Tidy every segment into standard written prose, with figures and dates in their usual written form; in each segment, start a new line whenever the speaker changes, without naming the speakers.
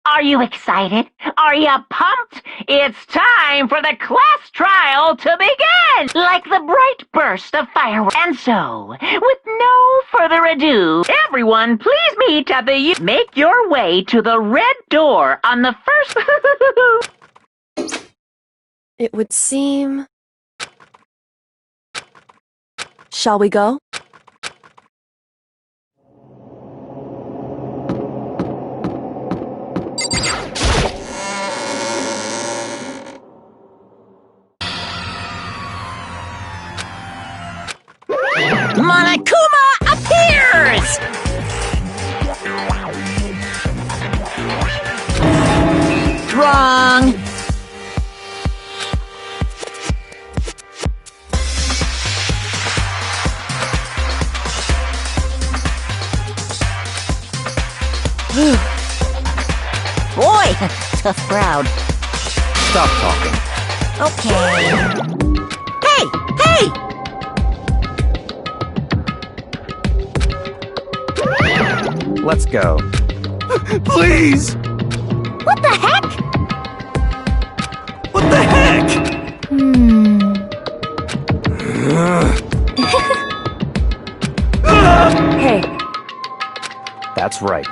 Are you excited? Are you pumped? It's time for the class trial to begin! Like the bright burst of fireworks. And so, with no further ado, everyone please meet at the... Make your way to the red door on the first...
It would seem... Shall we go?
Monokuma appears! Wrong! Boy, tough crowd.
Stop talking.
Okay. Hey! Hey!
Let's go. Please!
What the heck?
What the heck?
Hey.
That's right.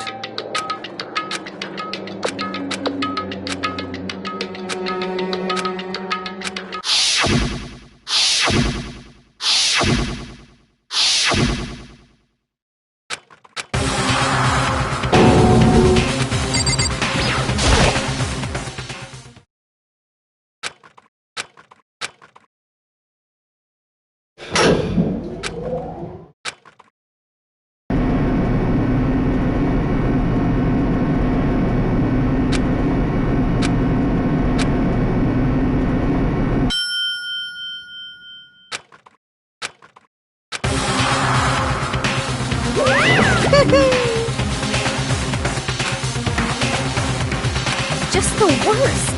Just the worst.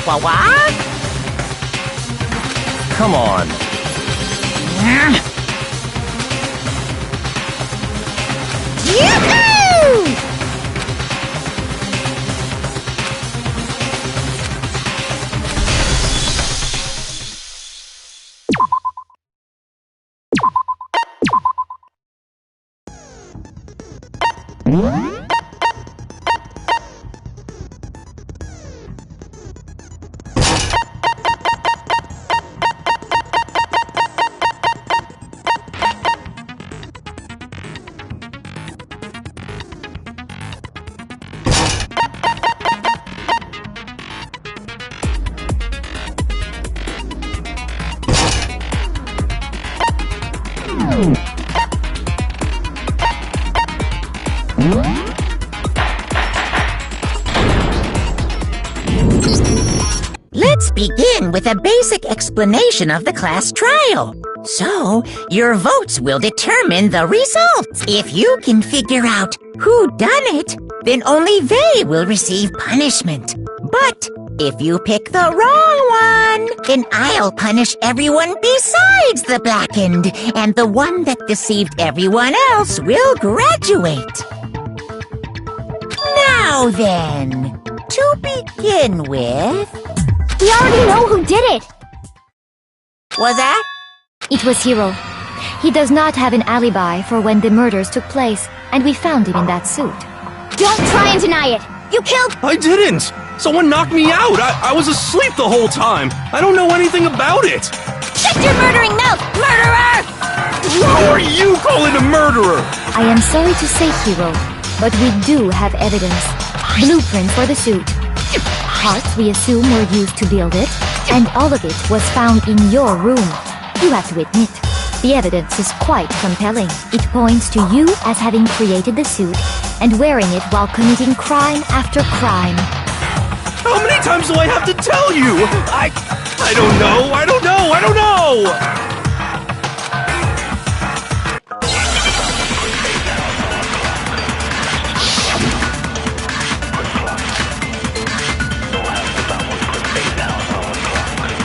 What?
Come on.
Yoo-hoo! Let's begin with a basic explanation of the class trial. So, your votes will determine the results. If you can figure out who done it, then only they will receive punishment. But if you pick the wrong one, then I'll punish everyone besides the blackened, and the one that deceived everyone else will graduate. Now then, to begin with...
We already know who did it!
Was that?
It was Hiro. He does not have an alibi for when the murders took place, and we found him in that suit.
Don't try and deny it! You killed—
I didn't! Someone knocked me out! I was asleep the whole time! I don't know anything about it!
Shut your murdering mouth, murderer!
Who are you calling a murderer?
I am sorry to say, Hiro, but we do have evidence. Blueprint for the suit. Parts we assume were used to build it, and all of it was found in your room. You have to admit, the evidence is quite compelling. It points to you as having created the suit and wearing it while committing crime after crime.
How many times do I have to tell you? I don't know!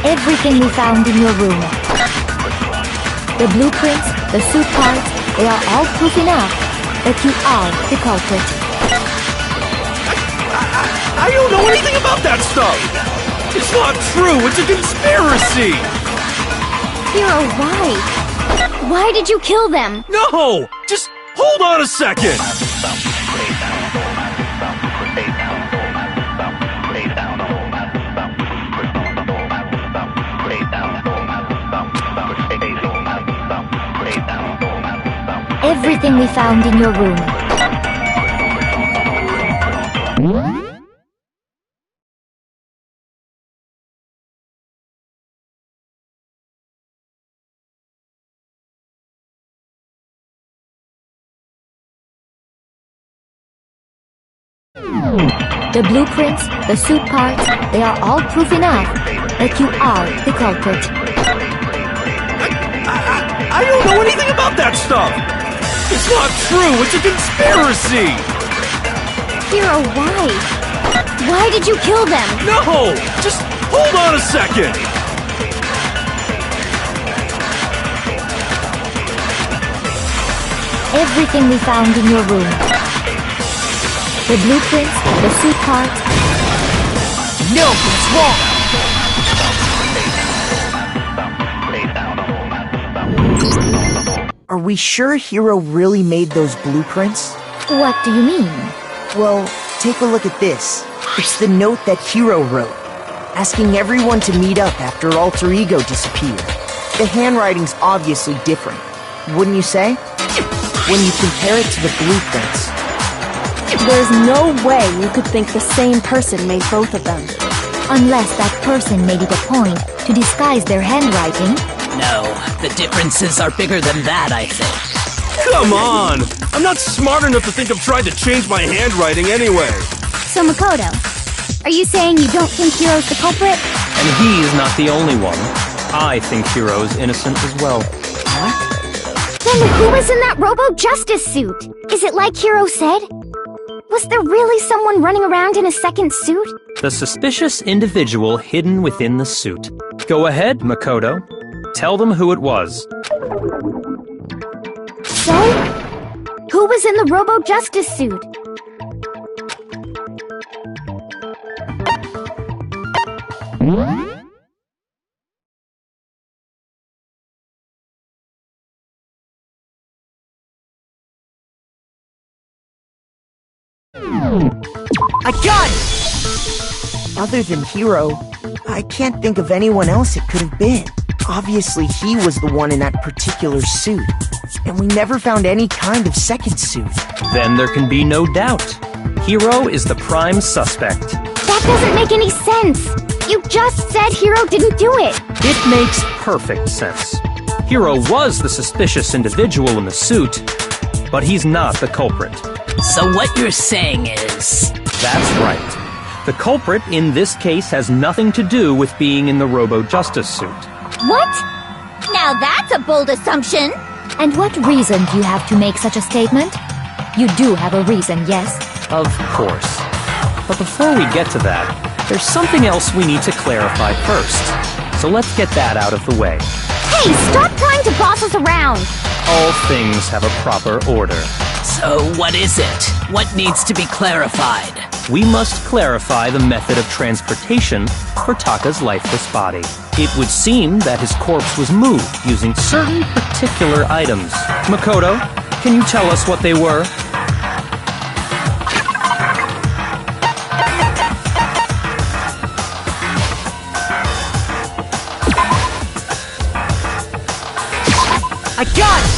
Everything we found in your room. The blueprints, the suit parts, they are all proof enough that you are the culprit.
I don't know anything about that stuff! It's not true! It's a conspiracy!
Hero, why? Why did you kill them?
No! Just hold on a second!
Everything we found in your room. The blueprints, the suit parts, they are all proof enough that you are the culprit.
I don't know anything about that stuff! It's not true! It's a conspiracy!
Hero, why? Why did you kill them?
No! Just hold on a second!
Everything we found in your room. The blueprints, the suit parts.
No, it's wrong!
Are we sure Hiro really made those blueprints?
What do you mean?
Well, take a look at this. It's the note that Hiro wrote, asking everyone to meet up after Alter Ego disappeared. The handwriting's obviously different, wouldn't you say? When you compare it to the blueprints.
There's no way you could think the same person made both of them.
Unless that person made it a point to disguise their handwriting.
No, the differences are bigger than that, I think.
Come on! I'm not smart enough to think of trying to change my handwriting anyway!
So, Makoto, are you saying you don't think Hiro's the culprit?
And he's not the only one. I think Hiro's innocent as well.
Then who was in that Robo-Justice suit? Is it like Hiro said? Was there really someone running around in a second suit?
The suspicious individual hidden within the suit. Go ahead, Makoto. Tell them who it was.
So? Who was in the Robo-Justice suit?
I got it! Other than Hiro, I can't think of anyone else it could have been. Obviously, he was the one in that particular suit, and we never found any kind of second suit.
Then there can be no doubt. Hiro is the prime suspect.
That doesn't make any sense! You just said Hiro didn't do it!
It makes perfect sense. Hiro was the suspicious individual in the suit, but he's not the culprit.
So what you're saying is...
That's right. The culprit in this case has nothing to do with being in the Robo-Justice suit.
What? Now that's a bold assumption!
And what reason do you have to make such a statement? You do have a reason, yes?
Of course. But before we get to that, there's something else we need to clarify first. So let's get that out of the way.
Hey, stop trying to boss us around!
All things have a proper order.
So what is it? What needs to be clarified?
We must clarify the method of transportation for Taka's lifeless body. It would seem that his corpse was moved using certain particular items. Makoto, can you tell us what they were?
I got it!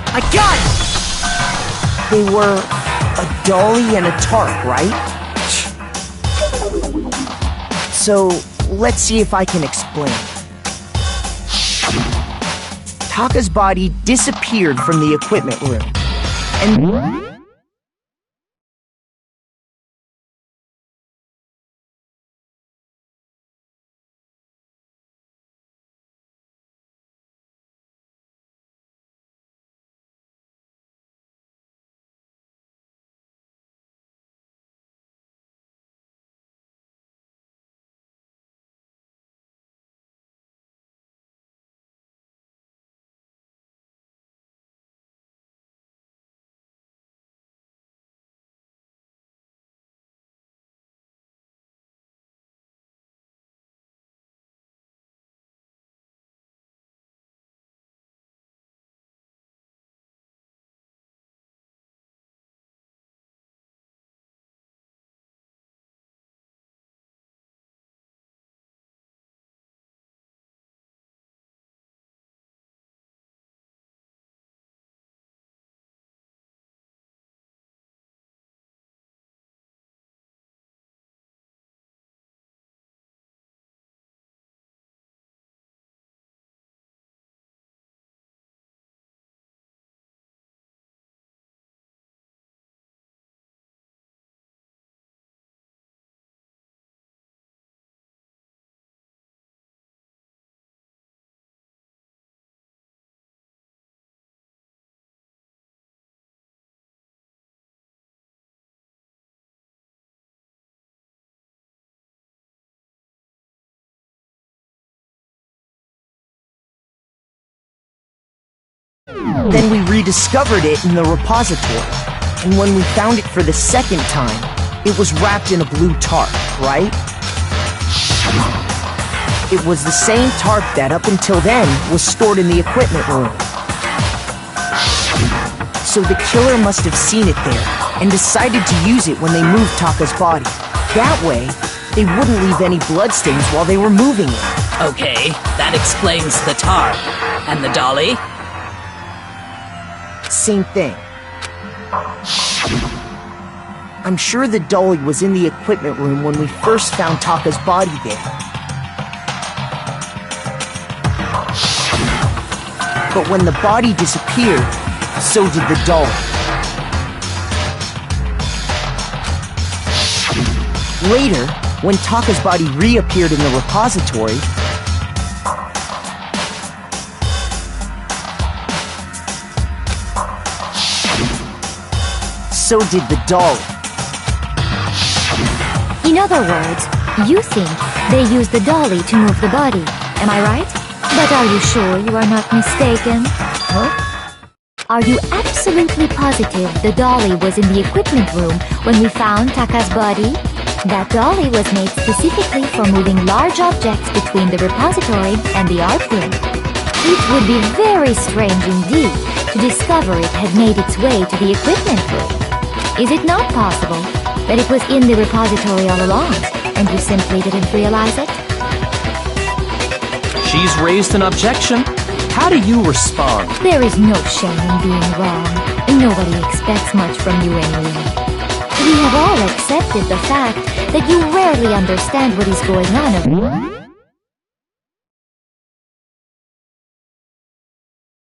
I got it! They were a dolly and a tarp, right? So, let's see if I can explain. Taka's body disappeared from the equipment room. And Then we rediscovered it in the repository. And when we found it for the second time, it was wrapped in a blue tarp, right? It was the same tarp that up until then was stored in the equipment room. So the killer must have seen it there and decided to use it when they moved Taka's body. That way, they wouldn't leave any bloodstains while they were moving it.
Okay, that explains the tarp. And the dolly?
Same thing. I'm sure the dolly was in the equipment room when we first found Taka's body there. But when the body disappeared, so did the dolly. Later, when Taka's body reappeared in the repository, so did the dolly.
In other words, you think they used the dolly to move the body, am I right? But are you sure you are not mistaken?
Huh?
Are you absolutely positive the dolly was in the equipment room when we found Taka's body? That dolly was made specifically for moving large objects between the repository and the art room. It would be very strange indeed to discover it had made its way to the equipment room. Is it not possible that it was in the repository all along, and you simply didn't realize it?
She's raised an objection. How do you respond?
There is no shame in being wrong. Nobody expects much from you anyway. We have all accepted the fact that you rarely understand what is going on.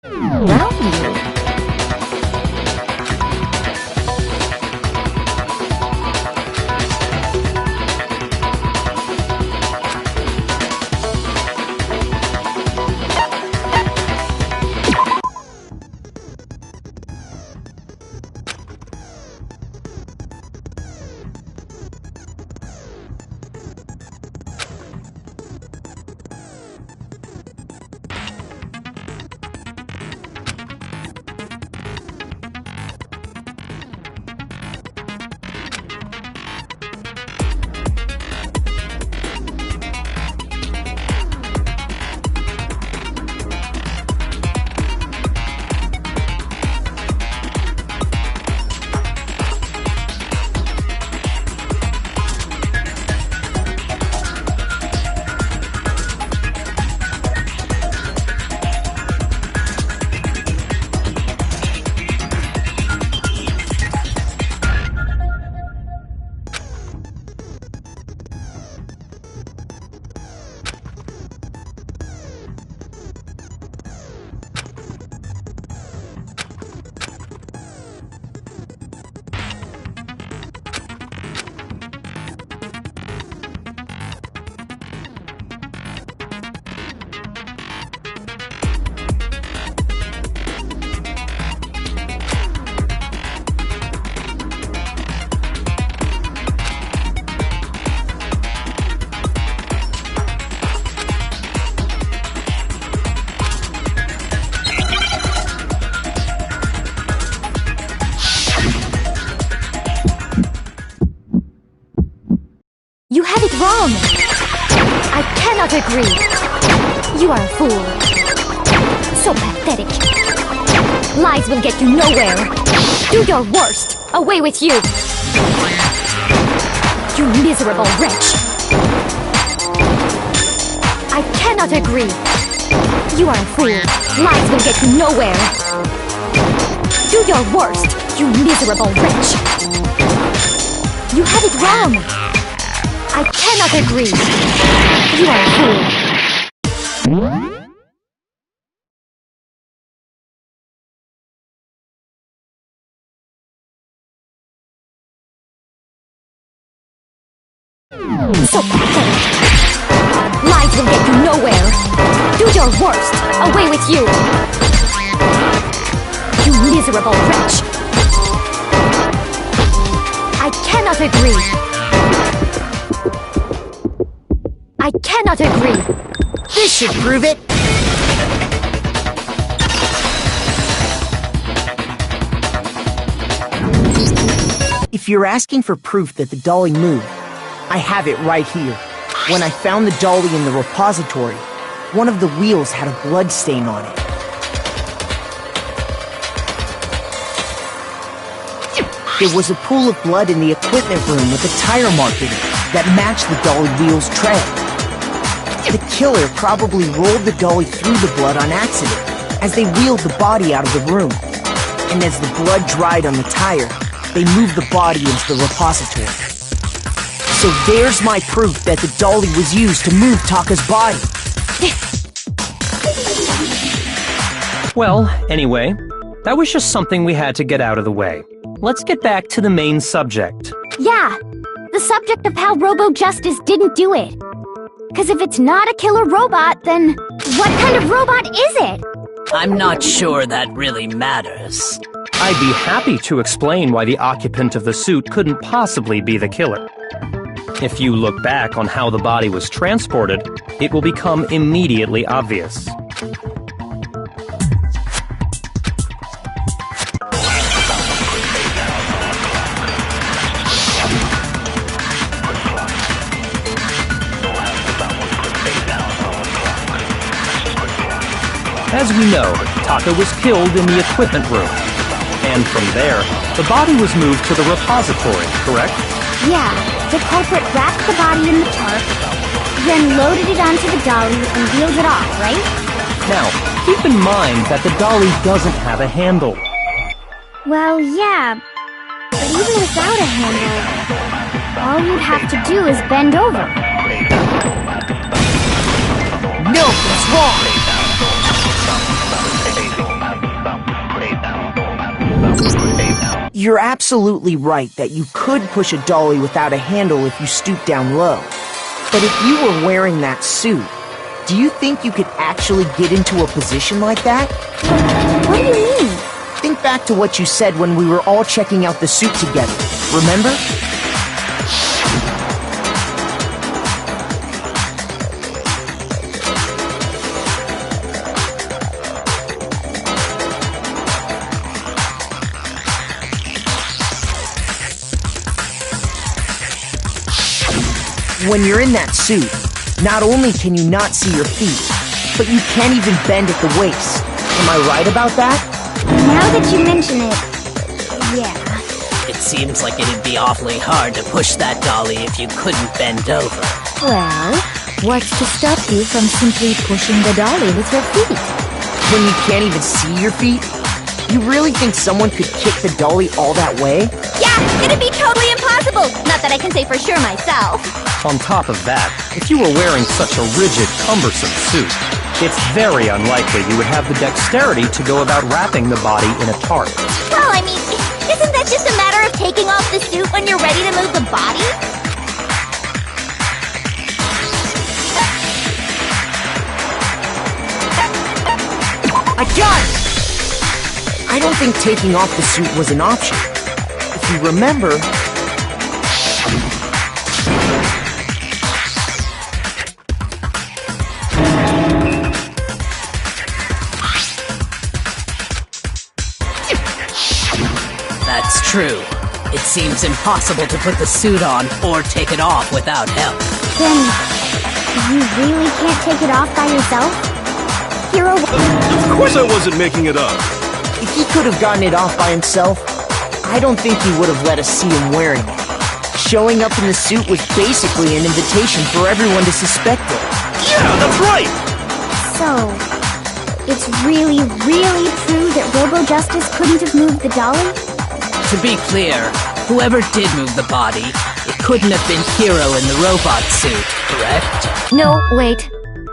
Around you. You have it wrong! I cannot agree! You are a fool. So pathetic. Lies will get you nowhere. Do your worst! Away with you! You miserable wretch! I cannot agree! You are a fool. Lies will get you nowhere. Do your worst, you miserable wretch! You have it wrong! I cannot agree! You are a fool! So pathetic! Lies will get you nowhere! Do your worst! Away with you! You miserable wretch! I cannot agree! I cannot agree!
This should prove it! If you're asking for proof that the dolly moved, I have it right here. When I found the dolly in the repository, one of the wheels had a blood stain on it. There was a pool of blood in the equipment room with a tire mark in it that matched the dolly wheel's tread. The killer probably rolled the dolly through the blood on accident as they wheeled the body out of the room. And as the blood dried on the tire, they moved the body into the repository. So there's my proof that the dolly was used to move Taka's body.
Well, anyway, that was just something we had to get out of the way. Let's get back to the main subject.
Yeah, the subject of how Robo-Justice didn't do it. Because if it's not a killer robot, then what kind of robot is it?
I'm not sure that really matters.
I'd be happy to explain why the occupant of the suit couldn't possibly be the killer. If you look back on how the body was transported, it will become immediately obvious. As we know, Taka was killed in the equipment room. And from there, the body was moved to the repository, correct?
Yeah, the culprit wrapped the body in the tarp, then loaded it onto the dolly and wheeled it off, right?
Now, keep in mind that the dolly doesn't have a handle.
Well, yeah, but even without a handle, all you'd have to do is bend over.
No, that's wrong! You're absolutely right that you could push a dolly without a handle if you stoop down low. But if you were wearing that suit, do you think you could actually get into a position like that?
What do you mean?
Think back to what you said when we were all checking out the suit together, remember? When you're in that suit, not only can you not see your feet, but you can't even bend at the waist. Am I right about that?
Now that you mention it, yeah.
It seems like it'd be awfully hard to push that dolly if you couldn't bend over.
Well, what's to stop you from simply pushing the dolly with your feet?
When you can't even see your feet? You really think someone could kick the dolly all that way?
Yeah, it'd be totally impossible! Not that I can say for sure myself.
On top of that, if you were wearing such a rigid, cumbersome suit, it's very unlikely you would have the dexterity to go about wrapping the body in a tarp.
Well, I mean, isn't that just a matter of taking off the suit when you're ready to move the body?
I got it! I don't think taking off the suit was an option. If you remember...
That's true. It seems impossible to put the suit on or take it off without help.
Then, you really can't take it off by yourself? Hero...
Of course I wasn't making it up.
If he could have gotten it off by himself, I don't think he would have let us see him wearing it. Showing up in the suit was basically an invitation for everyone to suspect it.
Yeah, that's right!
So, it's really, really true that Robo-Justice couldn't have moved the dolly?
To be clear, whoever did move the body, it couldn't have been Hero in the robot suit, correct?
No, wait.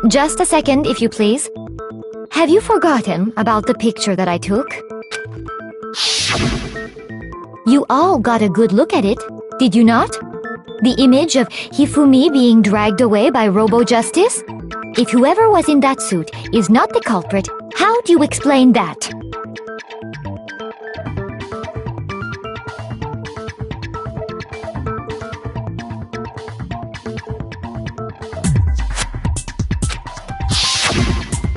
Just a second, if you please. Have you forgotten about the picture that I took? You all got a good look at it, did you not? The image of Hifumi being dragged away by Robo-Justice? If whoever was in that suit is not the culprit, how do you explain that?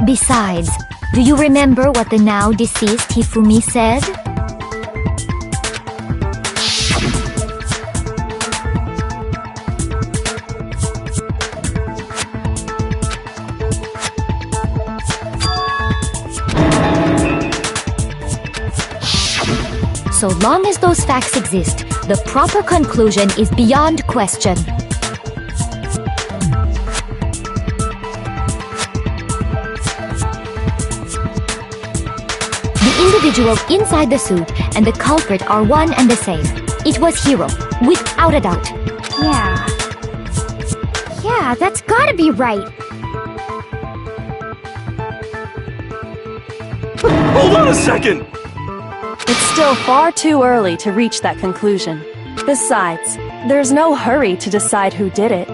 Besides, do you remember what the now deceased Hifumi said? So long as those facts exist, the proper conclusion is beyond question. The individual inside the suit and the culprit are one and the same. It was Hiro, without a doubt.
Yeah, that's gotta be right.
Hold on a second!
It's still far too early to reach that conclusion. Besides, there's no hurry to decide who did it.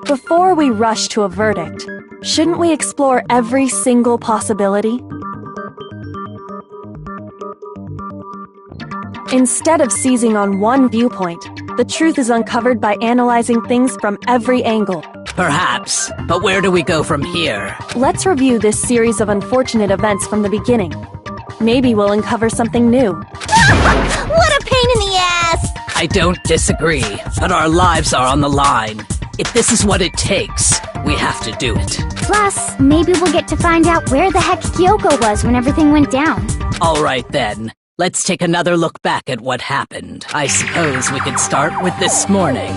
Before we rush to a verdict, shouldn't we explore every single possibility? Instead of seizing on one viewpoint, the truth is uncovered by analyzing things from every angle.
Perhaps, but where do we go from here?
Let's review this series of unfortunate events from the beginning. Maybe we'll uncover something new.
What a pain in the ass!
I don't disagree, but our lives are on the line. If this is what it takes, we have to do it.
Plus, maybe we'll get to find out where the heck Kyoko was when everything went down.
All right then, let's take another look back at what happened. I suppose we could start with this morning.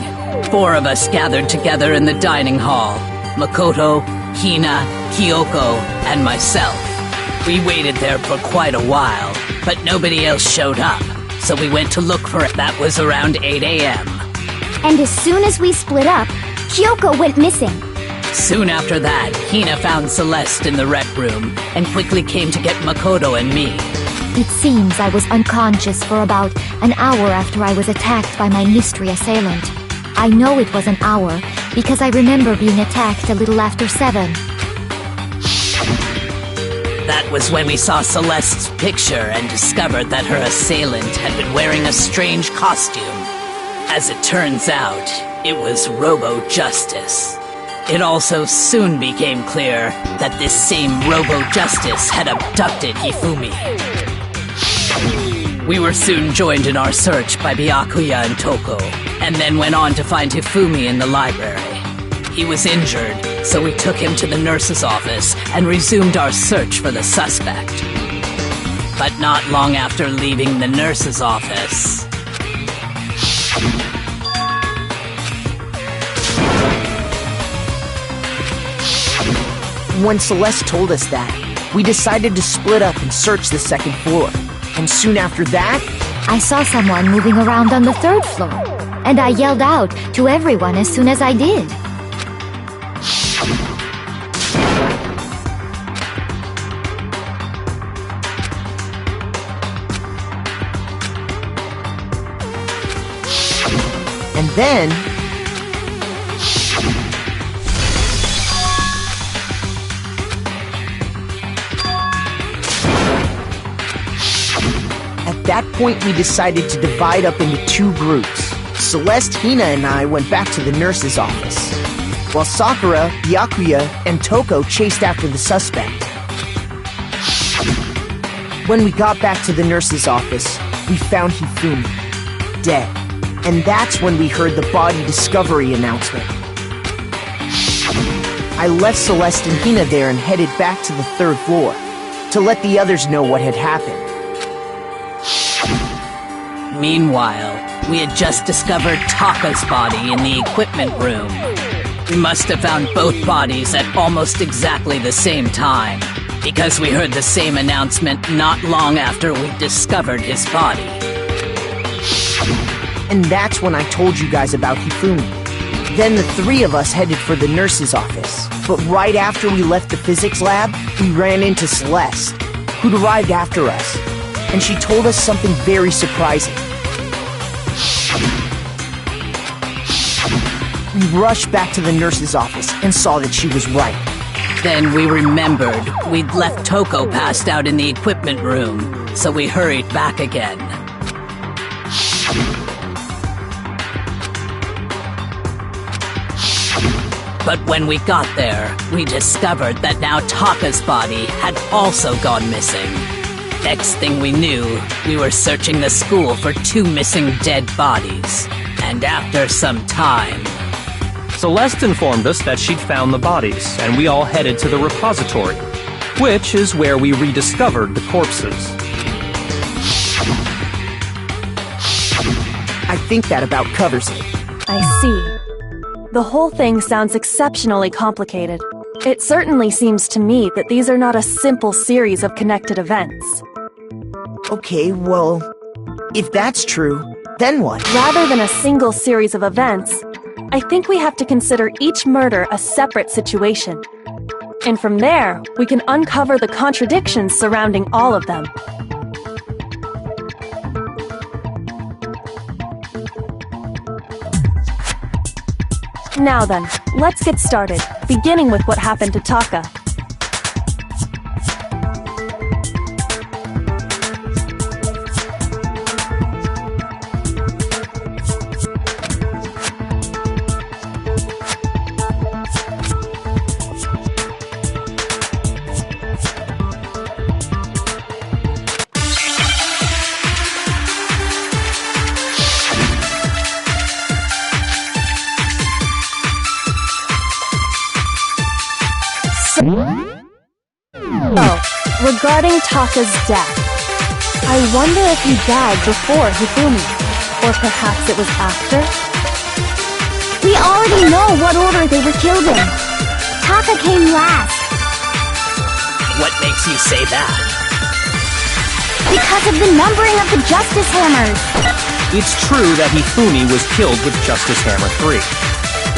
4 of us gathered together in the dining hall. Makoto, Hina, Kyoko, and myself. We waited there for quite a while, but nobody else showed up, so we went to look for it. That was around 8 a.m.
And as soon as we split up, Kyoko went missing.
Soon after that, Hina found Celeste in the rec room and quickly came to get Makoto and me.
It seems I was unconscious for about an hour after I was attacked by my mystery assailant. I know it was an hour because I remember being attacked a little after 7.
That was when we saw Celeste's picture and discovered that her assailant had been wearing a strange costume. As it turns out, it was Robo-Justice. It also soon became clear that this same Robo-Justice had abducted Hifumi. We were soon joined in our search by Byakuya and Toko, and then went on to find Hifumi in the library. He was injured, so we took him to the nurse's office and resumed our search for the suspect. But not long after leaving the nurse's office...
When Celeste told us that, we decided to split up and search the second floor. And soon after that,
I saw someone moving around on the 3rd floor, and I yelled out to everyone as soon as I did.
and then... At that point, we decided to divide up into 2 groups. Celeste, Hina, and I went back to the nurse's office, while Sakura, Byakuya, and Toko chased after the suspect. When we got back to the nurse's office, we found Hifumi, dead. And that's when we heard the body discovery announcement. I left Celeste and Hina there and headed back to the 3rd floor to let the others know what had happened.
Meanwhile, we had just discovered Taka's body in the equipment room. We must have found both bodies at almost exactly the same time, because we heard the same announcement not long after we discovered his body.
And that's when I told you guys about Hifumi. Then the 3 of us headed for the nurse's office. But right after we left the physics lab, we ran into Celeste, who'd arrived after us. And she told us something very surprising. We rushed back to the nurse's office and saw that she was right.
Then we remembered we'd left Toko passed out in the equipment room, so we hurried back again. But when we got there, we discovered that now Taka's body had also gone missing. Next thing we knew, we were searching the school for 2 missing dead bodies. And after some time...
Celeste informed us that she'd found the bodies, and we all headed to the repository, which is where we rediscovered the corpses.
I think that about covers it.
I see. The whole thing sounds exceptionally complicated. It certainly seems to me that these are not a simple series of connected events.
Okay, well, if that's true, then what?
Rather than a single series of events, I think we have to consider each murder a separate situation. And from there, we can uncover the contradictions surrounding all of them. Now then, let's get started, beginning with what happened to Taka. Oh, regarding Taka's death. I wonder if he died before Hifumi, or perhaps it was after?
We already know what order they were killed in. Taka came last.
What makes you say that?
Because of the numbering of the Justice Hammers.
It's true that Hifumi was killed with Justice Hammer 3,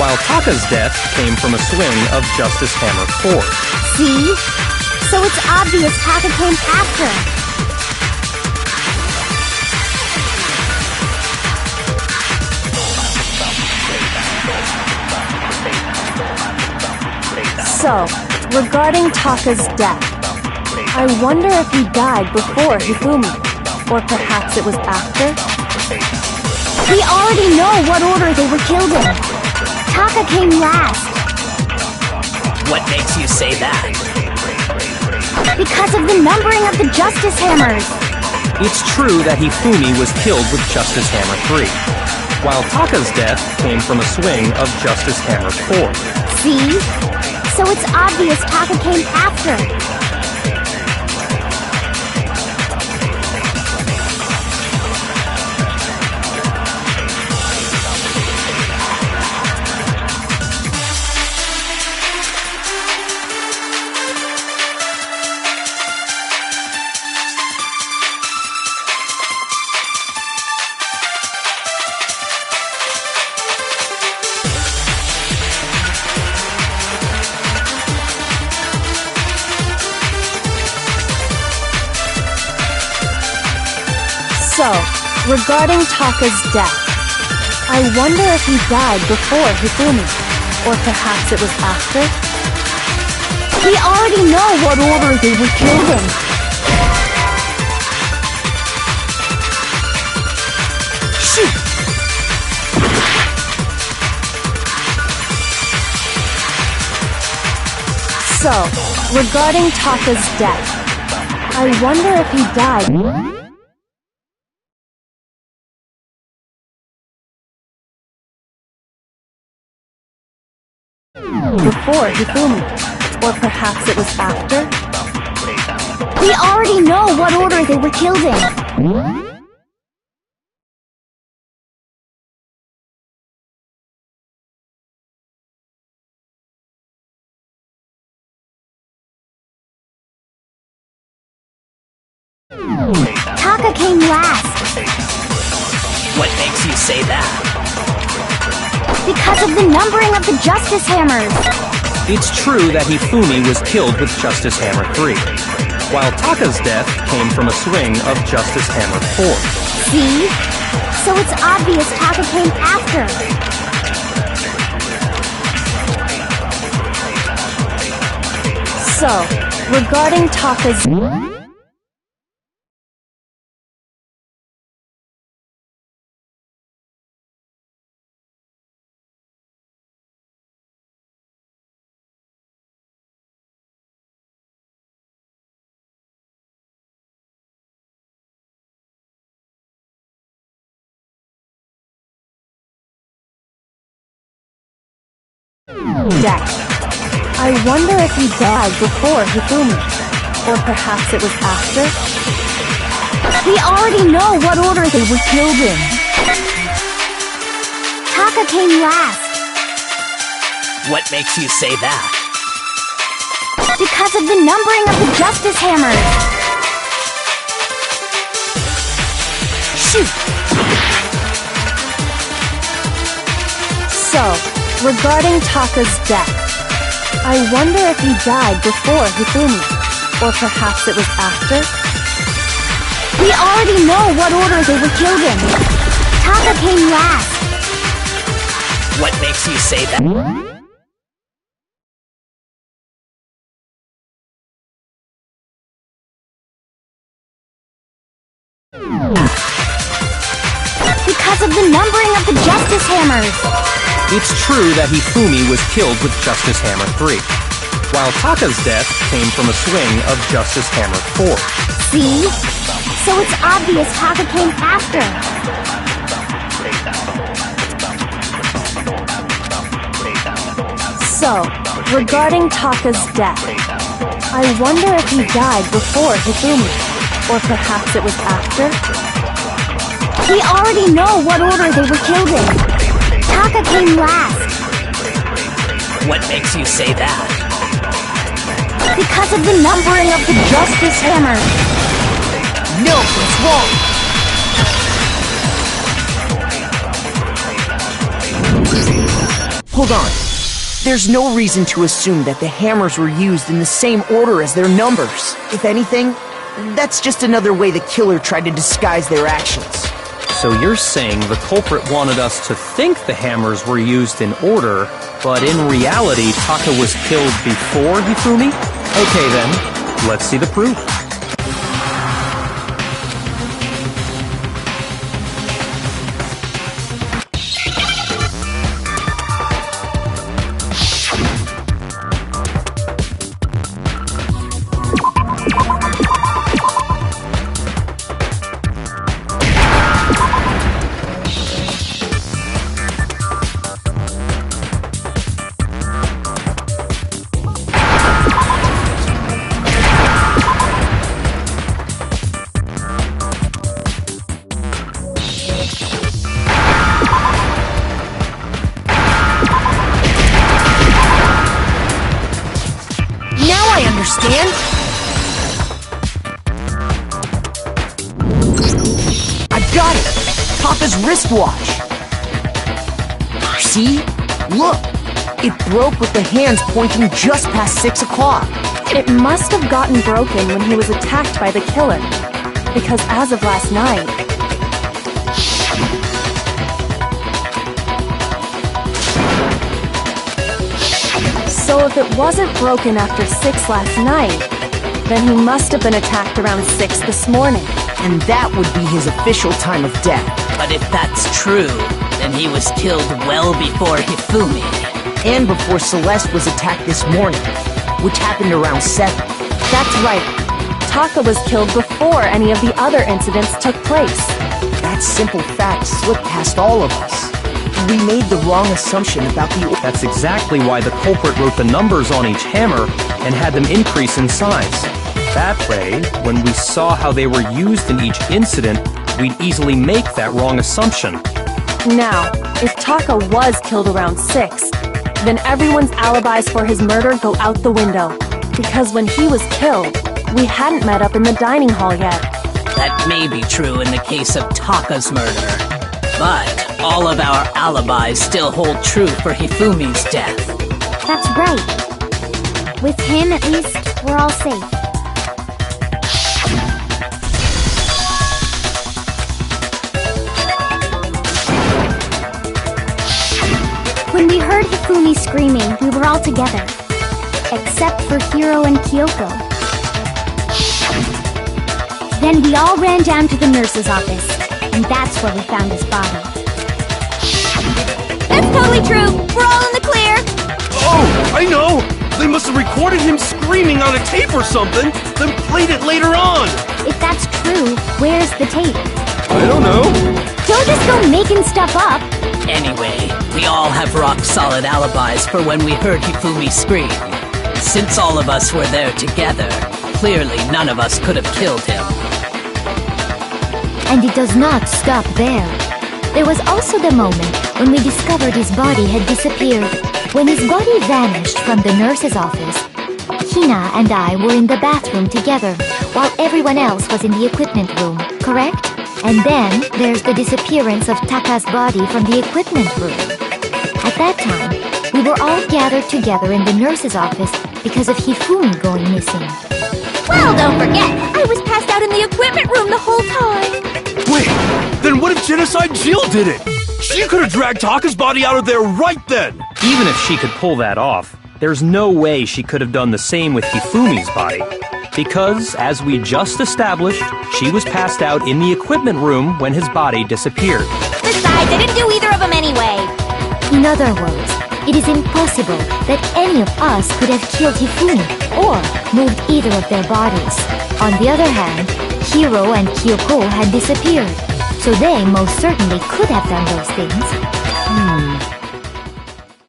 while Taka's death came from a swing of Justice Hammer 4.
See? So it's obvious Taka came after.
So, regarding Taka's death, I wonder if he died before Hifumi, or perhaps it was after?
We already know what order they were killed in. Taka came last.
What makes you say that?
Because of the numbering of the Justice Hammers.
It's true that Hifumi was killed with Justice Hammer 3, while Taka's death came from a swing of Justice Hammer 4.
See? So it's obvious Taka came after.
So, regarding Taka's death, I wonder if he died before Hifumi, or perhaps it was after?
We already know what order they were killed in.
Shoot!
So, regarding Taka's death, I wonder if he died before Hifumi, or perhaps it was after?
We already know what order they were killed in. Taka came last.
What makes you say that?
Because of the numbering of the Justice Hammers.
It's true that Hifumi was killed with Justice Hammer 3, while Taka's death came from a swing of Justice Hammer 4.
See? So it's obvious Taka came after.
So, regarding Taka's Death. I wonder if he died before Hifumi. Or perhaps it was after?
We already know what order they were killed in. Taka came last.
What makes you say that?
Because of the numbering of the Justice Hammers.
Shoot!
So, regarding Taka's death, I wonder if he died before Hifumi. Or perhaps it was after?
We already know what order they were killed in. Taka came last.
What makes you say that?
Because of the numbering of the Justice Hammers.
It's true that Hifumi was killed with Justice Hammer 3, while Taka's death came from a swing of Justice Hammer 4.
See? So it's obvious Taka came after.
So, regarding Taka's death, I wonder if he died before Hifumi. Or perhaps it was after?
We already know what order they were killed in. Taka came last.
What makes you say that?
Because of the numbering of the Justice Hammer.
No, it's wrong! Hold on. There's no reason to assume that the hammers were used in the same order as their numbers. If anything, that's just another way the killer tried to disguise their actions.
So you're saying the culprit wanted us to think the hammers were used in order, but in reality Taka was killed before Hifumi? Okay then, let's see the proof.
Understand? I got it! Papa's wristwatch! See? Look! It broke with the hands pointing just past 6 o'clock.
It must have gotten broken when he was attacked by the killer. Because as of last night... So if it wasn't broken after 6 last night, then he must have been attacked around 6 this morning.
And that would be his official time of death.
But if that's true, then he was killed well before Hifumi.
And before Celeste was attacked this morning, which happened around 7.
That's right. Taka was killed before any of the other incidents took place.
That simple fact slipped past all of us. We made the wrong assumption about the...
That's exactly why the culprit wrote the numbers on each hammer and had them increase in size. That way, when we saw how they were used in each incident, we'd easily make that wrong assumption.
Now, if Taka was killed around 6, then everyone's alibis for his murder go out the window. Because when he was killed, we hadn't met up in the dining hall yet.
That may be true in the case of Taka's murder. But all of our alibis still hold true for Hifumi's death.
That's right. With him, at least, we're all safe. When we heard Hifumi screaming, we were all together. Except for Hiro and Kyoko. Then we all ran down to the nurse's office, and that's where we found his body.
That's totally true! We're all in the clear!
Oh, I know! They must have recorded him screaming on a tape or something, then played it later on!
If that's true, where's the tape?
I don't know.
Don't just go making stuff up.
Anyway, we all have rock-solid alibis for when we heard Hifumi scream. Since all of us were there together, clearly none of us could have killed him.
And it does not stop there. There was also the moment when we discovered his body had disappeared. When his body vanished from the nurse's office, Hina and I were in the bathroom together, while everyone else was in the equipment room, correct? And then there's the disappearance of Taka's body from the equipment room. At that time, we were all gathered together in the nurse's office because of Hifumi going missing.
Well, don't forget, I was passed out in the equipment room the whole time.
Wait, then what if Genocide Jill did it? She could have dragged Taka's body out of there right then!
Even if she could pull that off, there's no way she could have done the same with Hifumi's body. Because, as we just established, she was passed out in the equipment room when his body disappeared.
Besides, I didn't do either of them anyway.
In other words, it is impossible that any of us could have killed Hifumi or moved either of their bodies. On the other hand, Hiro and Kyoko had disappeared, so they most certainly could have done those things.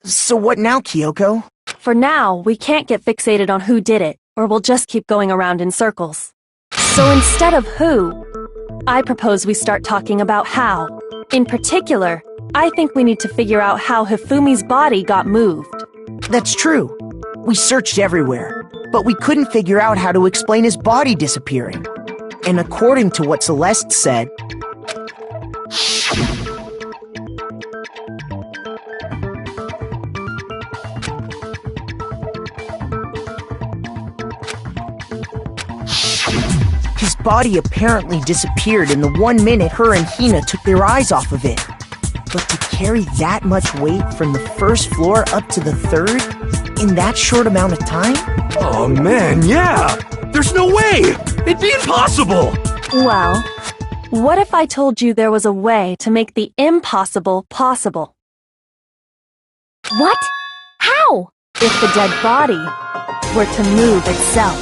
So what now, Kyoko?
For now, we can't get fixated on who did it, or we'll just keep going around in circles. So instead of who, I propose we start talking about how. In particular, I think we need to figure out how Hifumi's body got moved.
That's true. We searched everywhere, but we couldn't figure out how to explain his body disappearing. And according to what Celeste said, his body apparently disappeared in the 1 minute her and Hina took their eyes off of it. But to carry that much weight from the first floor up to the third in that short amount of time?
Oh man, yeah! There's no way! It'd be impossible!
Well, what if I told you there was a way to make the impossible possible?
What? How?
If the dead body were to move itself.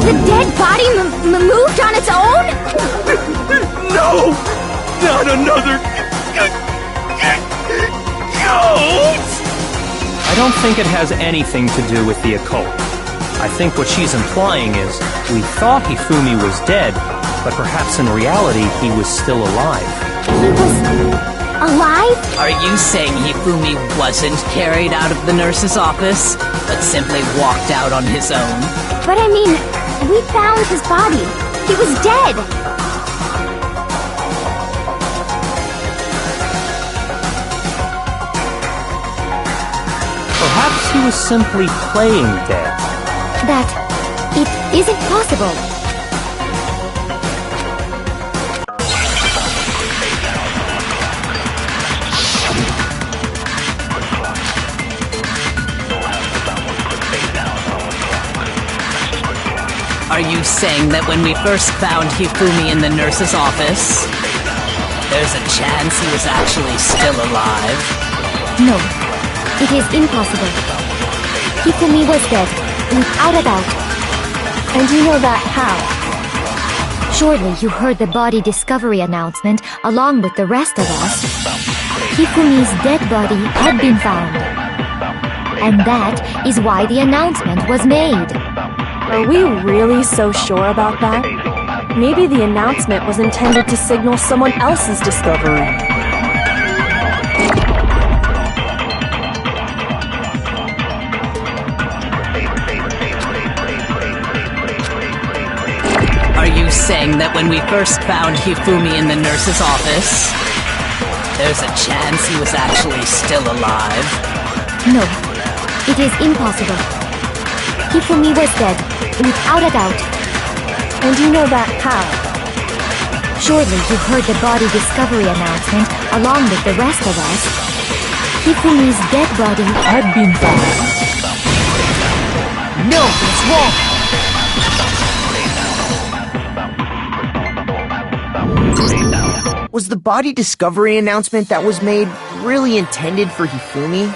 The dead body moved on its own?
No! Not another... ghost!
I don't think it has anything to do with the occult. I think what she's implying is, we thought Hifumi was dead, but perhaps in reality he was still alive.
He was... alive?
Are you saying Hifumi wasn't carried out of the nurse's office, but simply walked out on his own?
But I mean, we found his body. He was dead.
Perhaps he was simply playing dead.
That it isn't possible.
Are you saying that when we first found Hifumi in the nurse's office, there's a chance he was actually still alive?
No, it is impossible. Hifumi was dead, without a doubt.
And you know that how?
Surely you heard the body discovery announcement along with the rest of us. Hifumi's dead body had been found. And that is why the announcement was made.
Are we really so sure about that? Maybe the announcement was intended to signal someone else's discovery.
Are you saying that when we first found Hifumi in the nurse's office, there's a chance he was actually still alive?
No, it is impossible. Hifumi was dead, without a doubt.
And you know that how?
Surely you heard the body discovery announcement along with the rest of us. Hifumi's dead body had been found.
no, it's wrong! Was the body discovery announcement that was made really intended for Hifumi?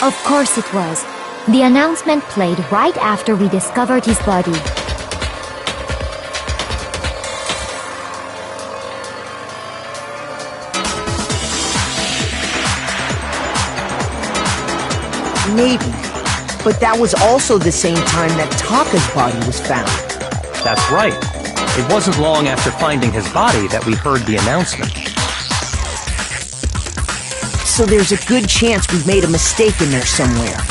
Of course it was. The announcement played right after we discovered his body.
Maybe. But that was also the same time that Taka's body was found.
That's right. It wasn't long after finding his body that we heard the announcement.
So there's a good chance we've made a mistake in there somewhere.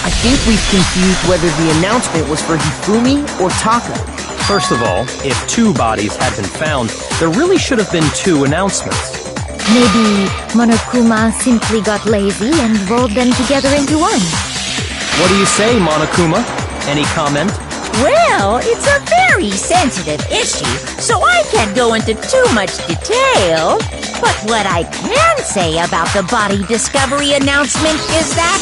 I think we've confused whether the announcement was for Hifumi or Taka.
First of all, if 2 bodies had been found, there really should have been 2 announcements.
Maybe Monokuma simply got lazy and rolled them together into one.
What do you say, Monokuma? Any comment?
Well, it's a very sensitive issue, so I can't go into too much detail. But what I can say about the body discovery announcement is that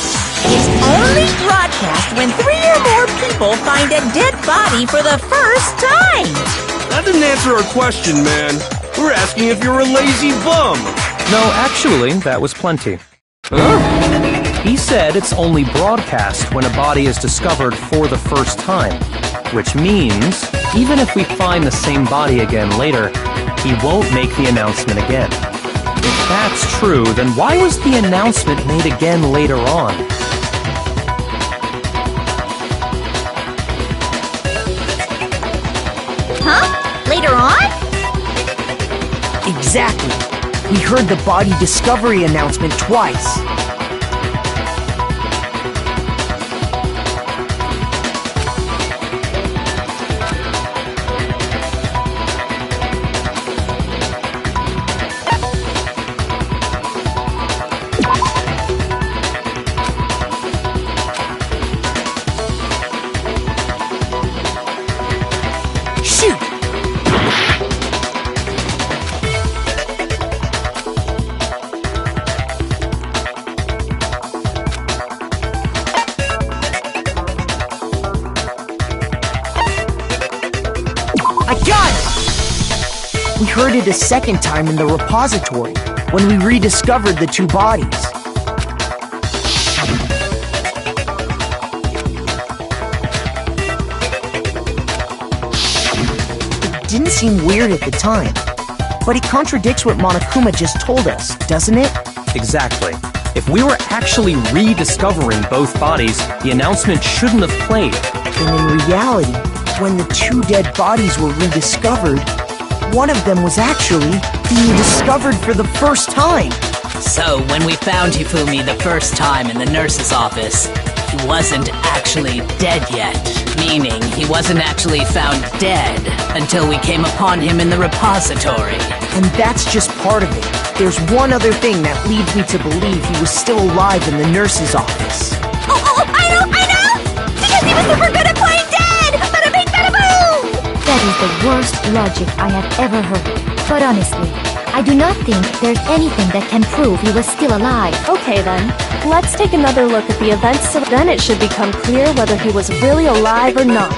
it's only broadcast when 3 or more people find a dead body for the first time.
That didn't answer our question, man. We're asking if you're a lazy bum.
No, actually, that was plenty. Huh? He said it's only broadcast when a body is discovered for the first time, which means even if we find the same body again later, he won't make the announcement again. If that's true, then why was the announcement made again later on?
Huh? Later on?
Exactly. We heard the body discovery announcement twice. We heard it a second time in the repository, when we rediscovered the 2 bodies. It didn't seem weird at the time, but it contradicts what Monokuma just told us, doesn't it?
Exactly. If we were actually rediscovering both bodies, the announcement shouldn't have played.
And in reality, when the 2 dead bodies were rediscovered, one of them was actually being discovered for the first time.
So, when we found Hifumi the first time in the nurse's office, he wasn't actually dead yet. Meaning, he wasn't actually found dead until we came upon him in the repository.
And that's just part of it. There's one other thing that leads me to believe he was still alive in the nurse's office.
Oh, I know! Because he was super good at playing dead! Bada bing, bada boom!
That is the worst logic I have ever heard. But honestly, I do not think there's anything that can prove he was still alive.
Okay then, let's take another look at the events so then it should become clear whether he was really alive or not.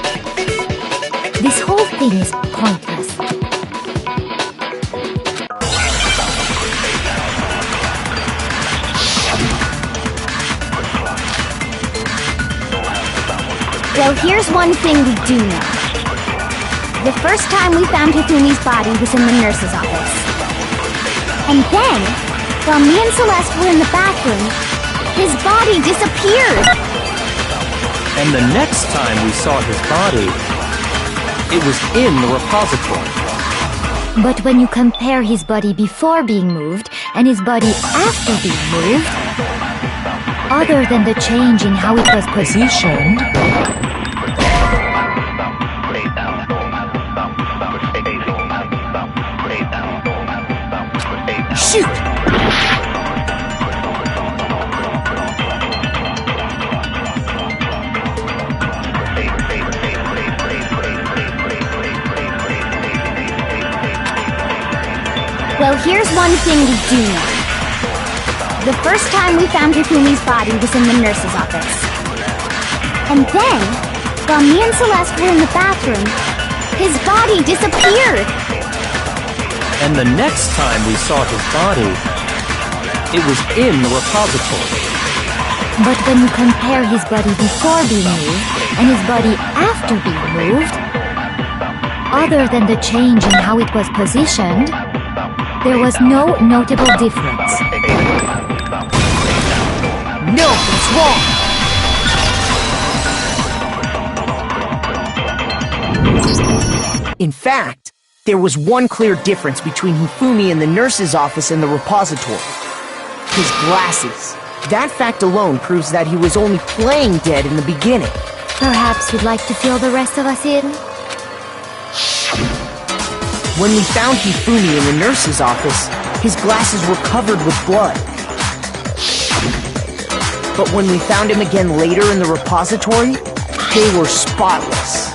This whole thing is pointless.
Well, here's one thing we do know. The first time we found Hifumi's body was in the nurse's office. And then, while me and Celeste were in the bathroom, his body disappeared.
And the next time we saw his body, it was in the repository.
But when you compare his body before being moved and his body after being moved, other than the change in how it was positioned,
Shoot!
Well, here's one thing we do know. The first time we found Hifumi's body was in the nurse's office. And then, while me and Celeste were in the bathroom, his body disappeared.
And the next time we saw his body, it was in the repository.
But when you compare his body before being moved and his body after being moved, other than the change in how it was positioned, there was no notable difference.
No, it's wrong! In fact, there was one clear difference between Hifumi in the nurse's office and the repository. His glasses. That fact alone proves that he was only playing dead in the beginning.
Perhaps you'd like to fill the rest of us in?
When we found Hifumi in the nurse's office, his glasses were covered with blood. But when we found him again later in the repository, they were spotless.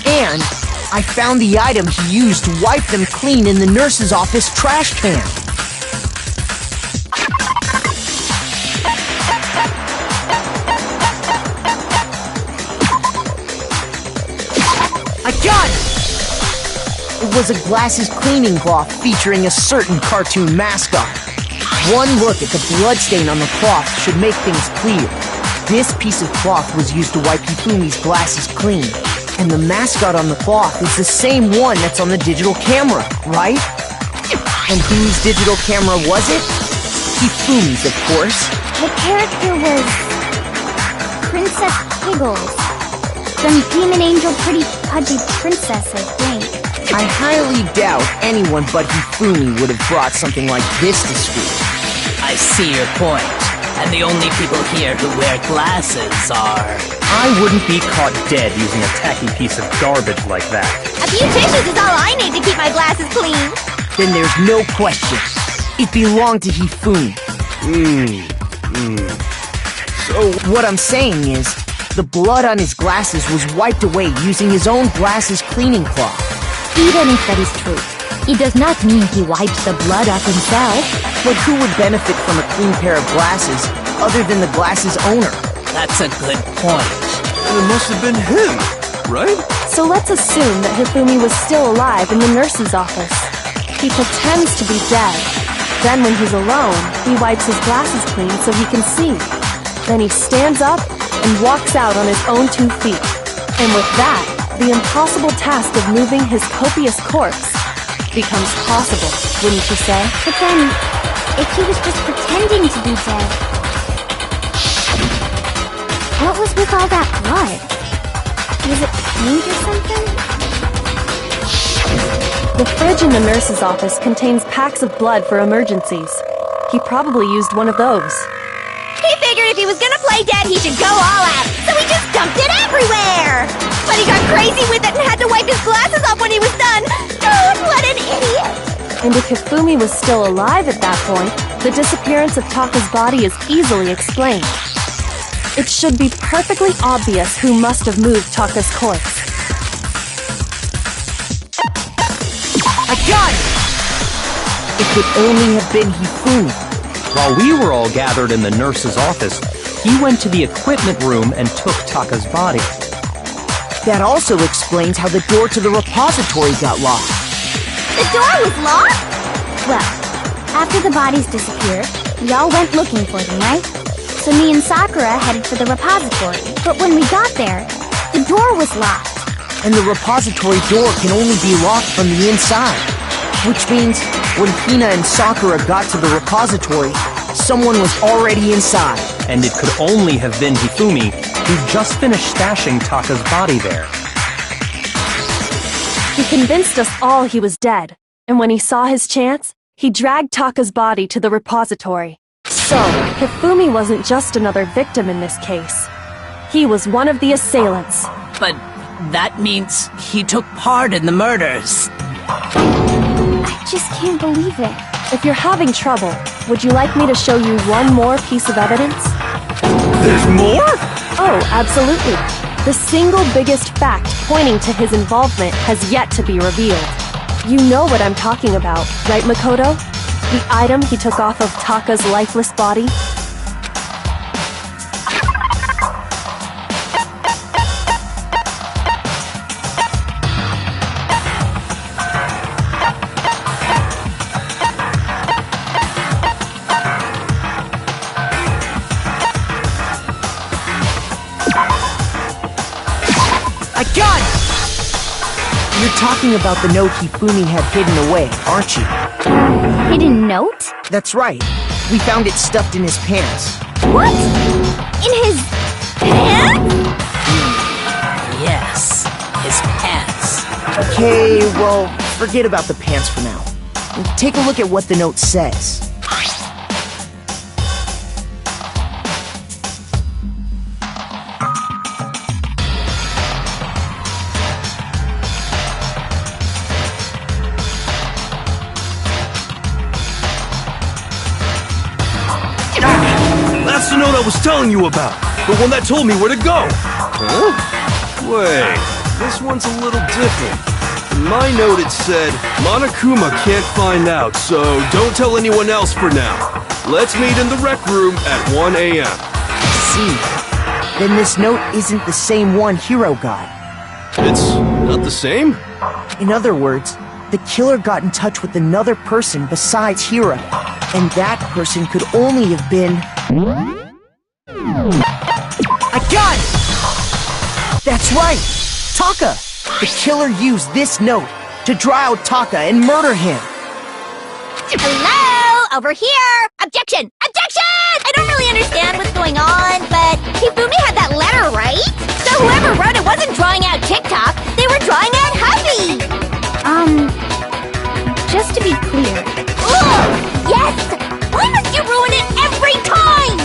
And I found the item he used to wipe them clean in the nurse's office trash can. I got it! It was a glasses cleaning cloth featuring a certain cartoon mascot. One look at the bloodstain on the cloth should make things clear. This piece of cloth was used to wipe Hifumi's glasses clean. And the mascot on the cloth is the same one that's on the digital camera, right? And whose digital camera was it? Hifumi's, of course.
The character was Princess Piggles. Some demon angel pretty pudgy princess, I think.
I highly doubt anyone but Hifumi would have brought something like this to school.
I see your point. And the only people here who wear glasses are...
I wouldn't be caught dead using a tacky piece of garbage like that.
A few tissues is all I need to keep my glasses clean.
Then there's no question. It belonged to Hifumi. So what I'm saying is, the blood on his glasses was wiped away using his own glasses cleaning cloth.
Even if that is true, it does not mean he wiped the blood off himself.
But who would benefit from a clean pair of glasses other than the glasses owner?
That's a good point.
It must have been him, right?
So let's assume that Hifumi was still alive in the nurse's office. He pretends to be dead. Then when he's alone, he wipes his glasses clean so he can see. Then he stands up and walks out on his own 2 feet. And with that, the impossible task of moving his copious corpse becomes possible, wouldn't you say?
But then, if he was just pretending to be dead, what was with all that blood? Was it paint or something?
The fridge in the nurse's office contains packs of blood for emergencies. He probably used one of those.
He figured if he was gonna play dead, he should go all out, so he just dumped it everywhere! But he got crazy with it and had to wipe his glasses off when he was done! God, what an idiot!
And if Hifumi was still alive at that point, the disappearance of Taka's body is easily explained. It should be perfectly obvious who must have moved Taka's corpse.
I got it! It could only have been Hifumi.
While we were all gathered in the nurse's office, he went to the equipment room and took Taka's body.
That also explains how the door to the repository got locked.
The door was locked?
Well, after the bodies disappeared, we all went looking for them, right? So me and Sakura headed for the repository. But when we got there, the door was locked.
And the repository door can only be locked from the inside. Which means, when Hina and Sakura got to the repository, someone was already inside.
And it could only have been Hifumi, who just finished stashing Taka's body there.
He convinced us all he was dead, and when he saw his chance, he dragged Taka's body to the repository. So, Hifumi wasn't just another victim in this case. He was one of the assailants.
But that means he took part in the murders.
I just can't believe it.
If you're having trouble, would you like me to show you one more piece of evidence?
There's more?
Oh, absolutely. The single biggest fact pointing to his involvement has yet to be revealed. You know what I'm talking about, right, Makoto? The item he took off of Taka's lifeless body?
talking about the note Hifumi had hidden away, aren't you?
Hidden note?
That's right. We found it stuffed in his pants.
What? In his pants?
Yes, his pants.
Okay, well, forget about the pants for now. Take a look at what the note says.
That's the note I was telling you about. The one that told me where to go. Huh? Wait, this one's a little different. In my note it said, Monokuma can't find out, so don't tell anyone else for now. Let's meet in the rec room at 1 a.m.
See, then this note isn't the same one Hiro got.
It's not the same?
In other words, the killer got in touch with another person besides Hiro, and that person could only have been... I got it! That's right! Taka! The killer used this note to draw out Taka and murder him!
Hello? Over here! Objection! Objection! I don't really understand what's going on, but Hifumi had that letter, right? So whoever wrote it wasn't drawing out TikTok, they were drawing out Huffy!
Just to be clear.
Ugh! Yes! Why must you ruin it every time?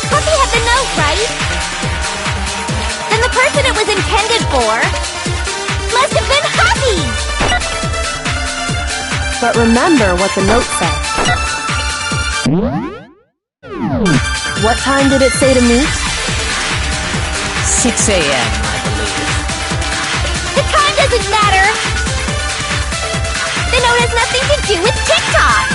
Puppy had the note, right? Then the person it was intended for must have been Huffy!
But remember what the note said. What time did it say to meet?
6 a.m., I believe.
The time doesn't matter! The note has nothing to do with TikTok!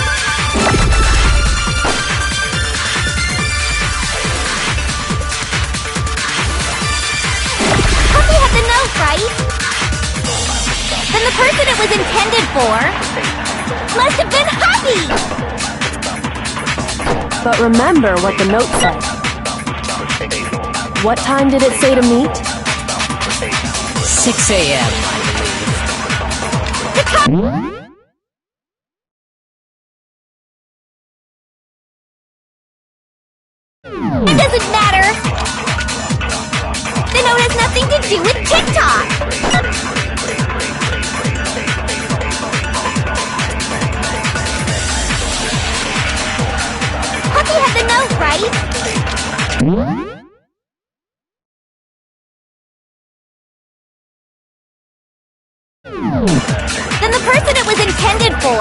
Puppy had the note, right? Then the person it was intended for must have been Huffy!
But remember what the note said. What time did it say to meet?
6 a.m., I believe.
The time... It doesn't matter! The note has nothing to do with TikTok! Puppy had the note, right? Then the person it was intended for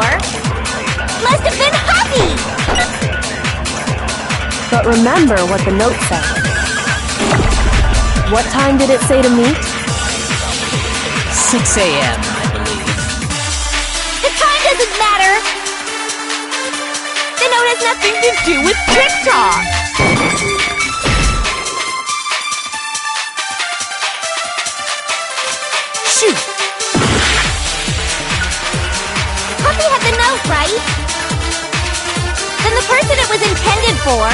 must have been Huffy!
But remember what the note said. What time did it say to meet?
6 a.m., I believe.
The time doesn't matter! The note has nothing to do with TikTok!
Shoot!
Puppy had the note, right? Then the person it was intended for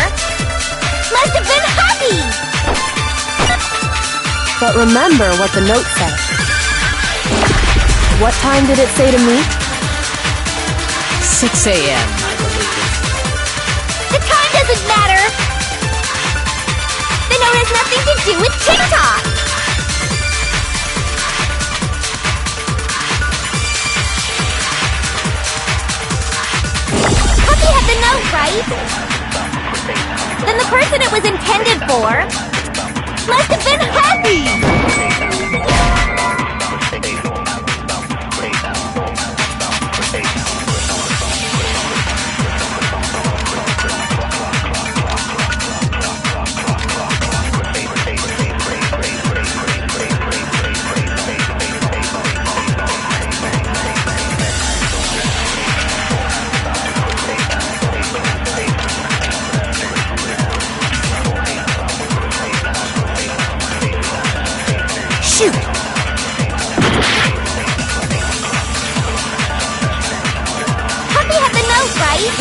must have been Huffy!
But remember what the note said. What time did it say to meet?
6 a.m., I believe.
The time doesn't matter! The note has nothing to do with TikTok! Puppy had the note, right? Then the person it was intended for must have been Huffy! right?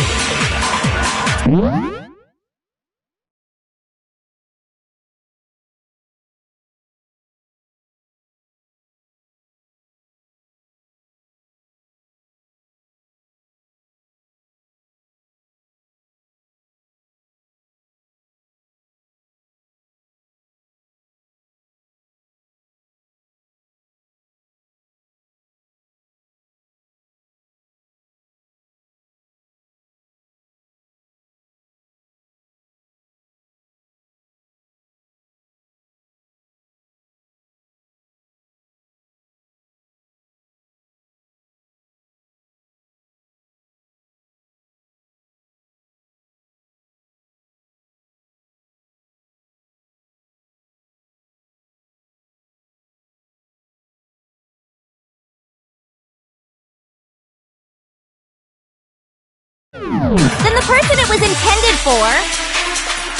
Then the person it was intended for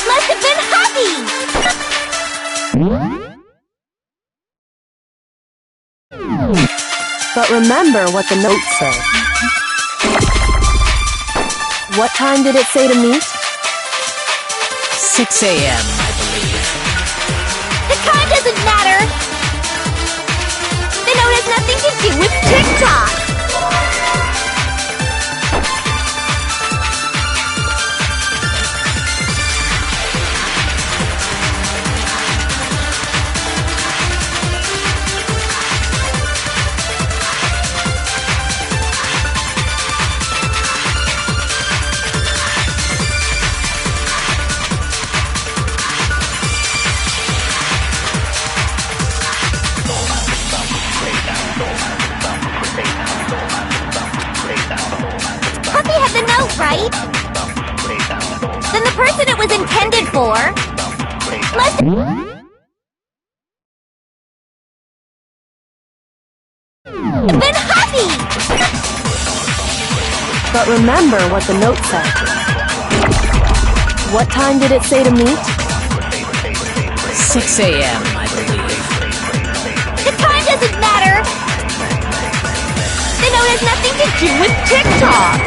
must have been Happy!
But remember what the note said. What time did it say to meet?
6 a.m., I believe.
The time doesn't matter! The note has nothing to do with TikTok! Right? Then the person it was intended for must have been Happy!
But remember what the note said. What time did it say to meet?
6 a.m., I believe.
The time doesn't matter! The note has nothing to do with TikTok!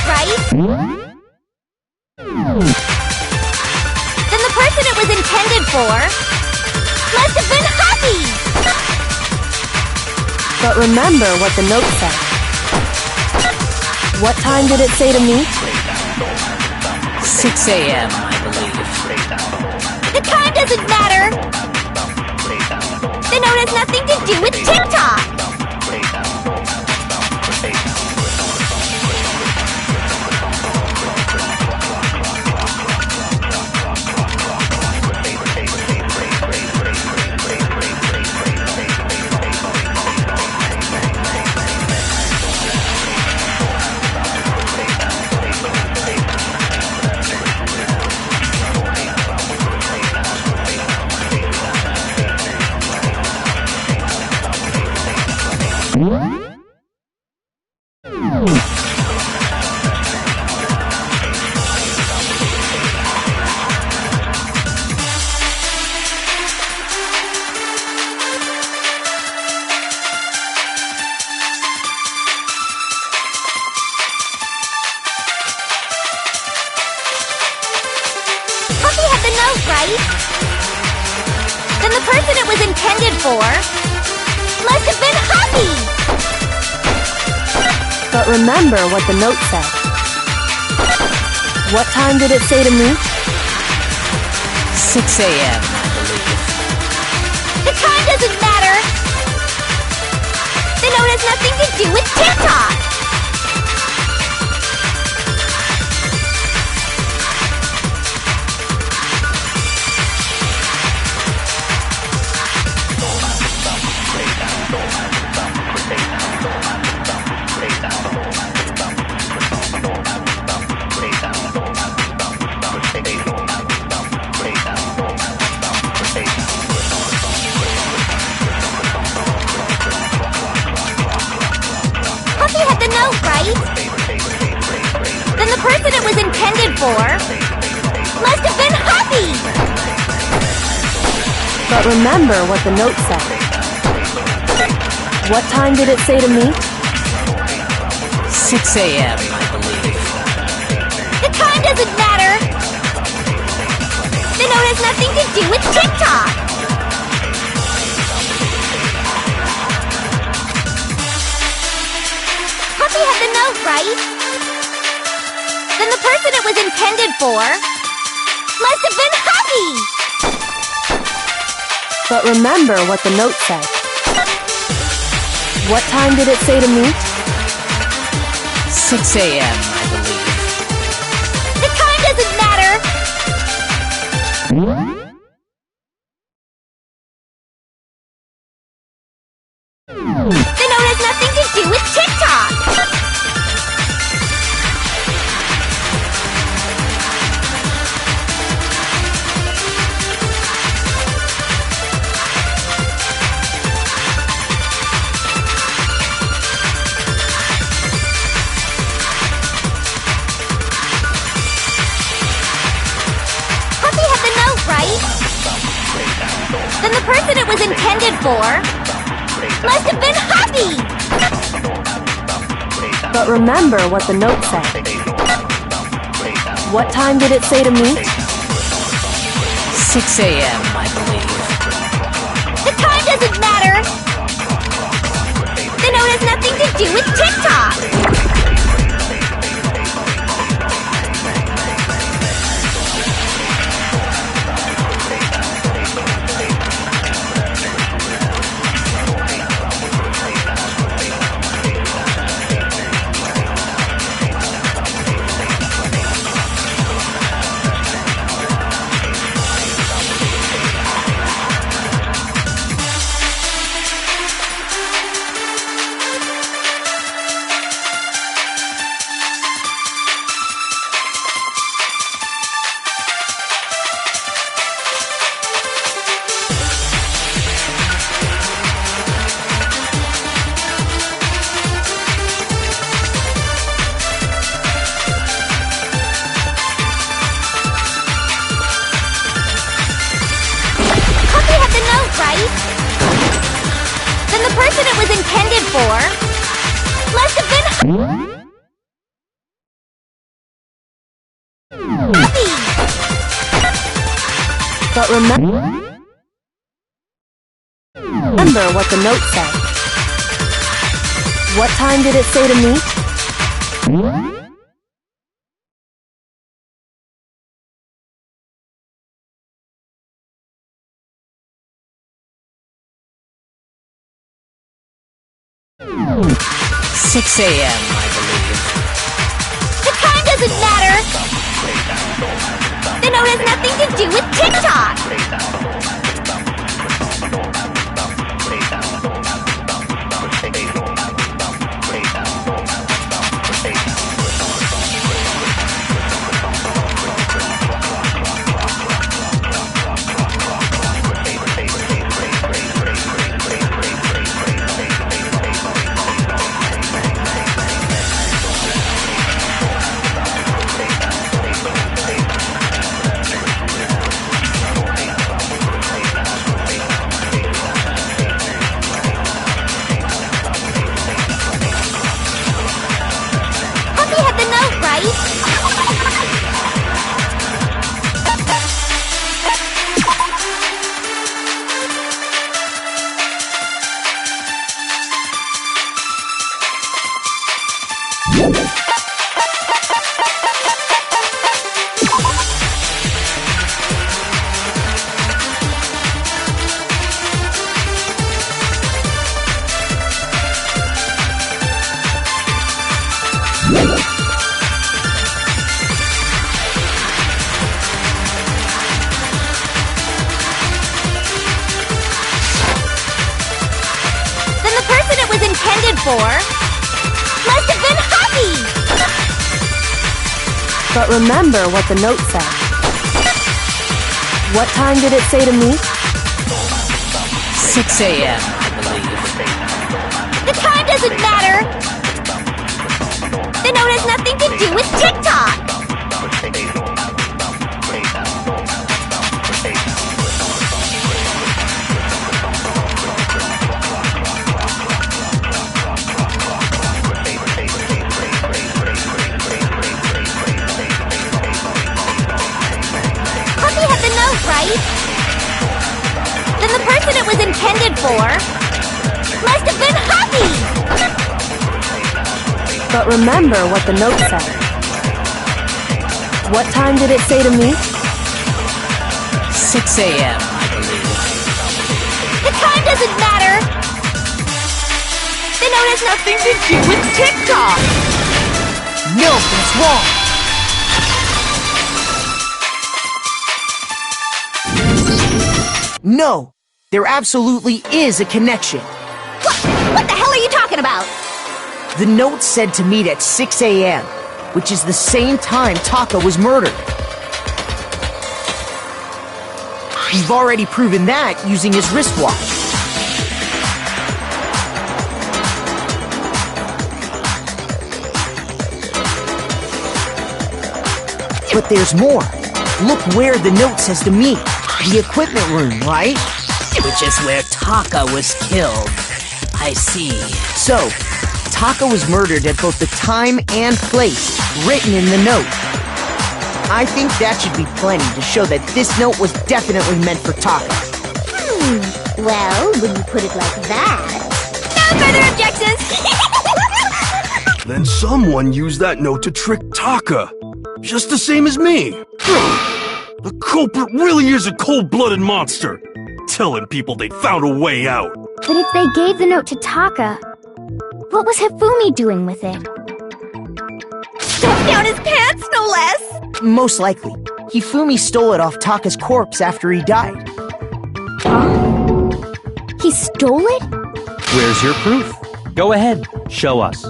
Right? Then the person it was intended for must have been Happy!
But remember what the note said. What time did it say to meet?
6 a.m., I believe.
The time doesn't matter! The note has nothing to do with TikTok! Right? Then the person it was intended for must have been Happy!
But remember what the note said. What time did it say to meet?
6 a.m., I believe.
The time doesn't matter! The note has nothing to do with TikTok! Puffy had the note, right? Then the person it was intended for must have been Huffy!
But remember what the note said. What time did it say to meet?
6 a.m., I believe.
The time doesn't matter! The note has nothing to do with TikTok! Puffy had the note, right? Then the person it was intended for must have been Huffy!
But remember what the note said. What time did it say to meet?
6 a.m., I believe.
The time doesn't matter! The note has nothing to do with TikTok! Puffy had the note, right? Then the person it was intended for must have been Huffy!
But remember what the note said. What time did it say to meet?
6 a.m., I believe.
The time doesn't matter! The note has nothing to do with TikTok! Then the person it was intended for must have been Huffy!
But remember what the note said. What time did it say to meet?
6 a.m., I believe.
The time doesn't matter! The note has nothing to do with TikTok! for must have been Hoppy!
But remember what the note said. What time did it say to me?
6 a.m., I believe.
The time doesn't matter! The note has nothing to do with TikTok! Puppy had the note, right? Then the person it was intended for must have been Hoppy!
But remember what the note said. What time did it say to me?
6 a.m., I believe.
The time doesn't matter! The note has nothing to do with TikTok!
No, that's wrong. No, there absolutely is a connection.
What the hell are you talking about?
The note said to meet at 6 a.m., which is the same time Taka was murdered. We've already proven that using his wristwatch. But there's more. Look where the note says to meet. The equipment room, right?
Which is where Taka was killed. I see.
So, Taka was murdered at both the time and place written in the note. I think that should be plenty to show that this note was definitely meant for Taka.
Well, when you put it like that...
No further objections!
Then someone used that note to trick Taka. Just the same as me. The culprit really is a cold-blooded monster. Telling people they found a way out.
But if they gave the note to Taka, what was Hifumi doing with it?
Stuffed down his pants, no less!
Most likely, Hifumi stole it off Taka's corpse after he died.
He stole it?
Where's your proof? Go ahead, show us.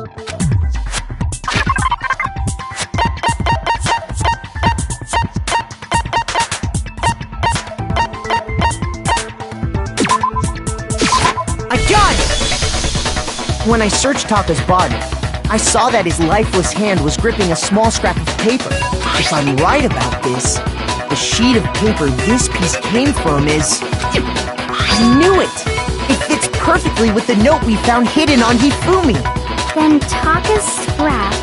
I got it! When I searched Taka's body, I saw that his lifeless hand was gripping a small scrap of paper. If I'm right about this, the sheet of paper this piece came from is... I knew it! It fits perfectly with the note we found hidden on Hifumi.
Then Taka's scrap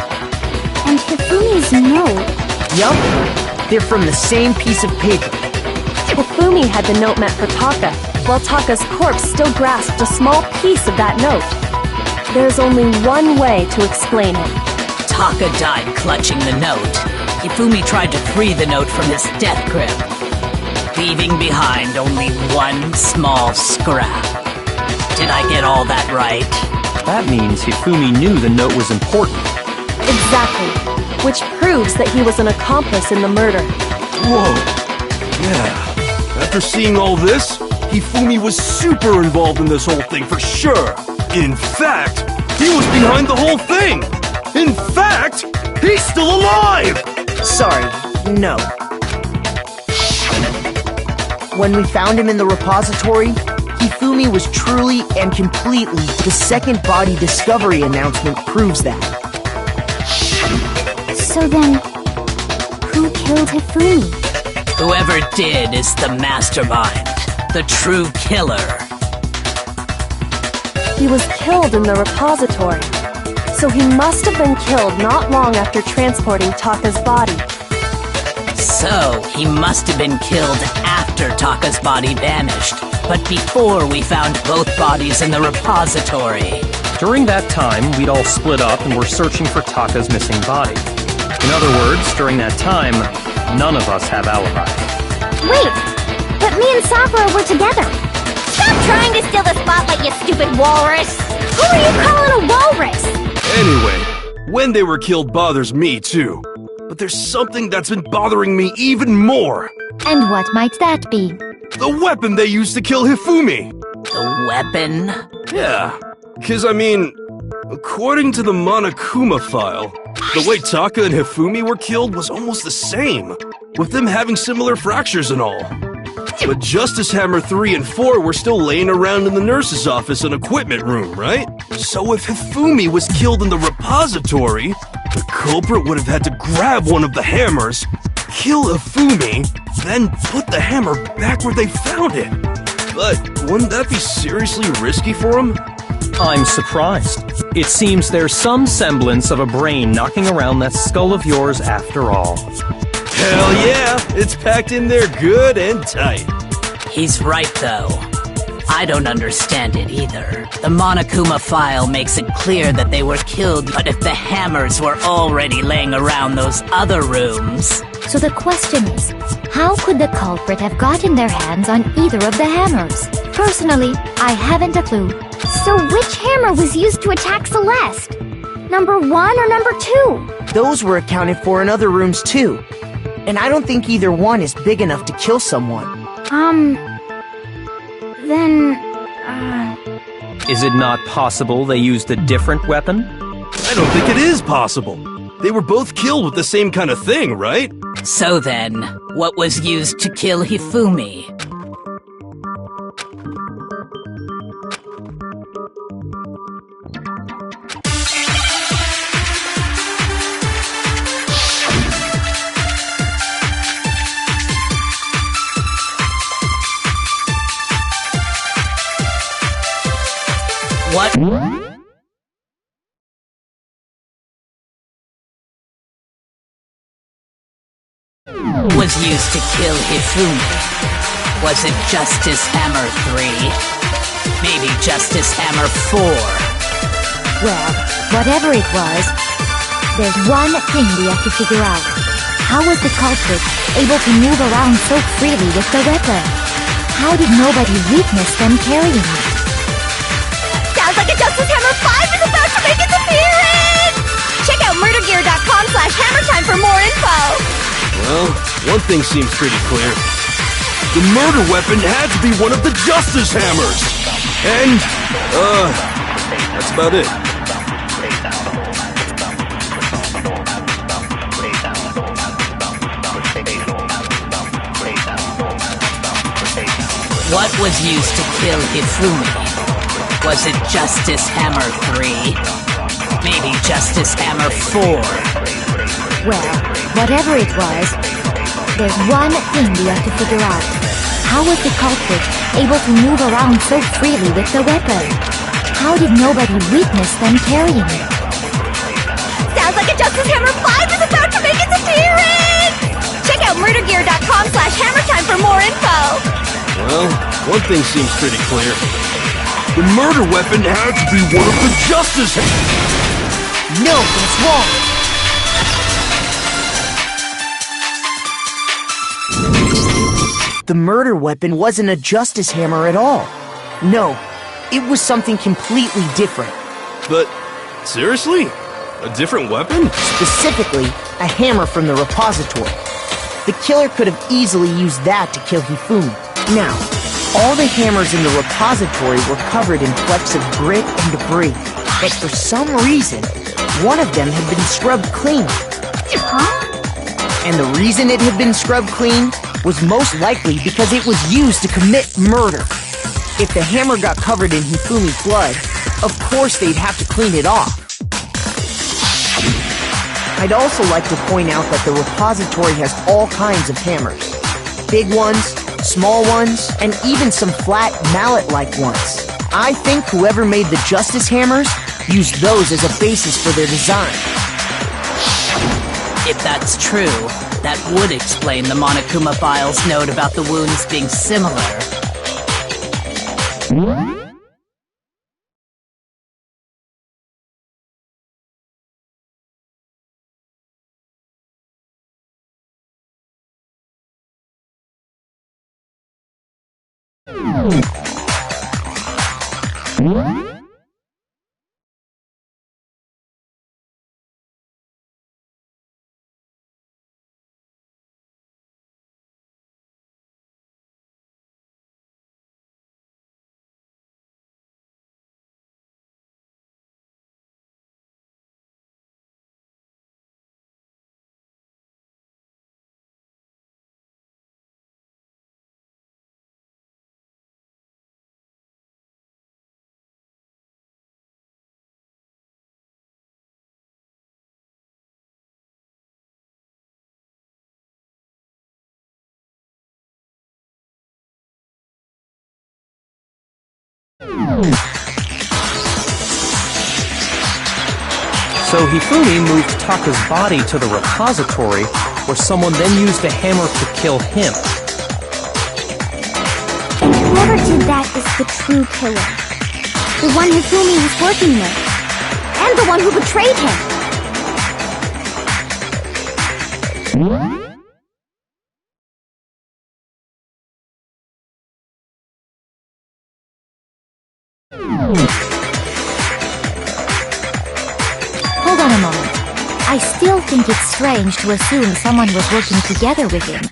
and Hifumi's note.
Yup, they're from the same piece of paper.
Hifumi had the note meant for Taka, while Taka's corpse still grasped a small piece of that note. There's only one way to explain it.
Taka died clutching the note. Hifumi tried to free the note from his death grip, leaving behind only one small scrap. Did I get all that right?
That means Hifumi knew the note was important.
Exactly, which proves that he was an accomplice in the murder.
Whoa. Yeah. After seeing all this, Hifumi was super involved in this whole thing for sure. In fact, he was behind the whole thing. In fact, he's still alive.
Sorry, no. When we found him in the repository, Hifumi was truly and completely the second body discovery announcement proves that.
So then, who killed Hifumi?
Whoever did is the mastermind, the true killer.
He was killed in the repository, so he must have been killed not long after transporting Taka's body.
So, he must have been killed after Taka's body vanished, but before we found both bodies in the repository.
During that time, we'd all split up and were searching for Taka's missing body. In other words, during that time, none of us have alibis.
Wait, but me and Sakura were together.
Stop trying to steal the spotlight, you stupid walrus!
Who are you calling a walrus?
Anyway, when they were killed bothers me too. But there's something that's been bothering me even more.
And what might that be?
The weapon they used to kill Hifumi.
The weapon?
Yeah, because I mean, according to the Monokuma file, the way Taka and Hifumi were killed was almost the same, with them having similar fractures and all. But Justice Hammer 3 and 4 were still laying around in the nurse's office and equipment room, right? So if Hifumi was killed in the repository, the culprit would have had to grab one of the hammers, kill Hifumi, then put the hammer back where they found it. But wouldn't that be seriously risky for him?
I'm surprised. It seems there's some semblance of a brain knocking around that skull of yours after all.
Hell yeah, it's packed in there good and tight.
He's right, though. I don't understand it either. The Monokuma file makes it clear that they were killed, but if the hammers were already laying around those other rooms...
So the question is, how could the culprit have gotten their hands on either of the hammers? Personally, I haven't a clue.
So which hammer was used to attack Celeste? Number 1 or number 2?
Those were accounted for in other rooms too. And I don't think either one is big enough to kill someone.
Then...
Is it not possible they used a different weapon?
I don't think it is possible. They were both killed with the same kind of thing, right?
So then, what was used to kill Hifumi? What was used to kill Hifumi? Was it Justice Hammer 3? Maybe Justice Hammer 4?
Well, whatever it was, there's one thing we have to figure out. How was the culprit able to move around so freely with the weapon? How did nobody witness them carrying it?
Sounds like a Justice Hammer 5 is about to make its appearance! Check out murdergear.com/hammertime for more info!
Well, one thing seems pretty clear. The murder weapon had to be one of the Justice Hammers! And, that's about it.
What was used to kill Hifumi? Was it Justice Hammer 3? Maybe Justice Hammer 4?
Well, whatever it was, there's one thing we have to figure out. How was the culprit able to move around so freely with the weapon? How did nobody witness them carrying it?
Sounds like a Justice Hammer 5 is about to make its appearance! Check out murdergear.com/hammertime for more info!
Well, one thing seems pretty clear. The murder weapon had to be one of the Justice Hammers!
No, that's wrong! The murder weapon wasn't a Justice Hammer at all. No, it was something completely different.
But, seriously? A different weapon?
Specifically, a hammer from the repository. The killer could have easily used that to kill Hifumi. Now, all the hammers in the repository were covered in flecks of grit and debris, but for some reason, one of them had been scrubbed clean. And the reason it had been scrubbed clean was most likely because it was used to commit murder. If the hammer got covered in Hifumi's blood, of course they'd have to clean it off. I'd also like to point out that the repository has all kinds of hammers. Big ones, small ones, and even some flat, mallet-like ones. I think whoever made the Justice Hammers used those as a basis for their design.
If that's true, that would explain the Monokuma file's note about the wounds being similar.
So Hifumi moved Taka's body to the repository, where someone then used a hammer to kill him.
And whoever did that is the true killer. The one Hifumi was working with. And the one who betrayed him.
Hold on a moment. I still think it's strange to assume someone was working together with him.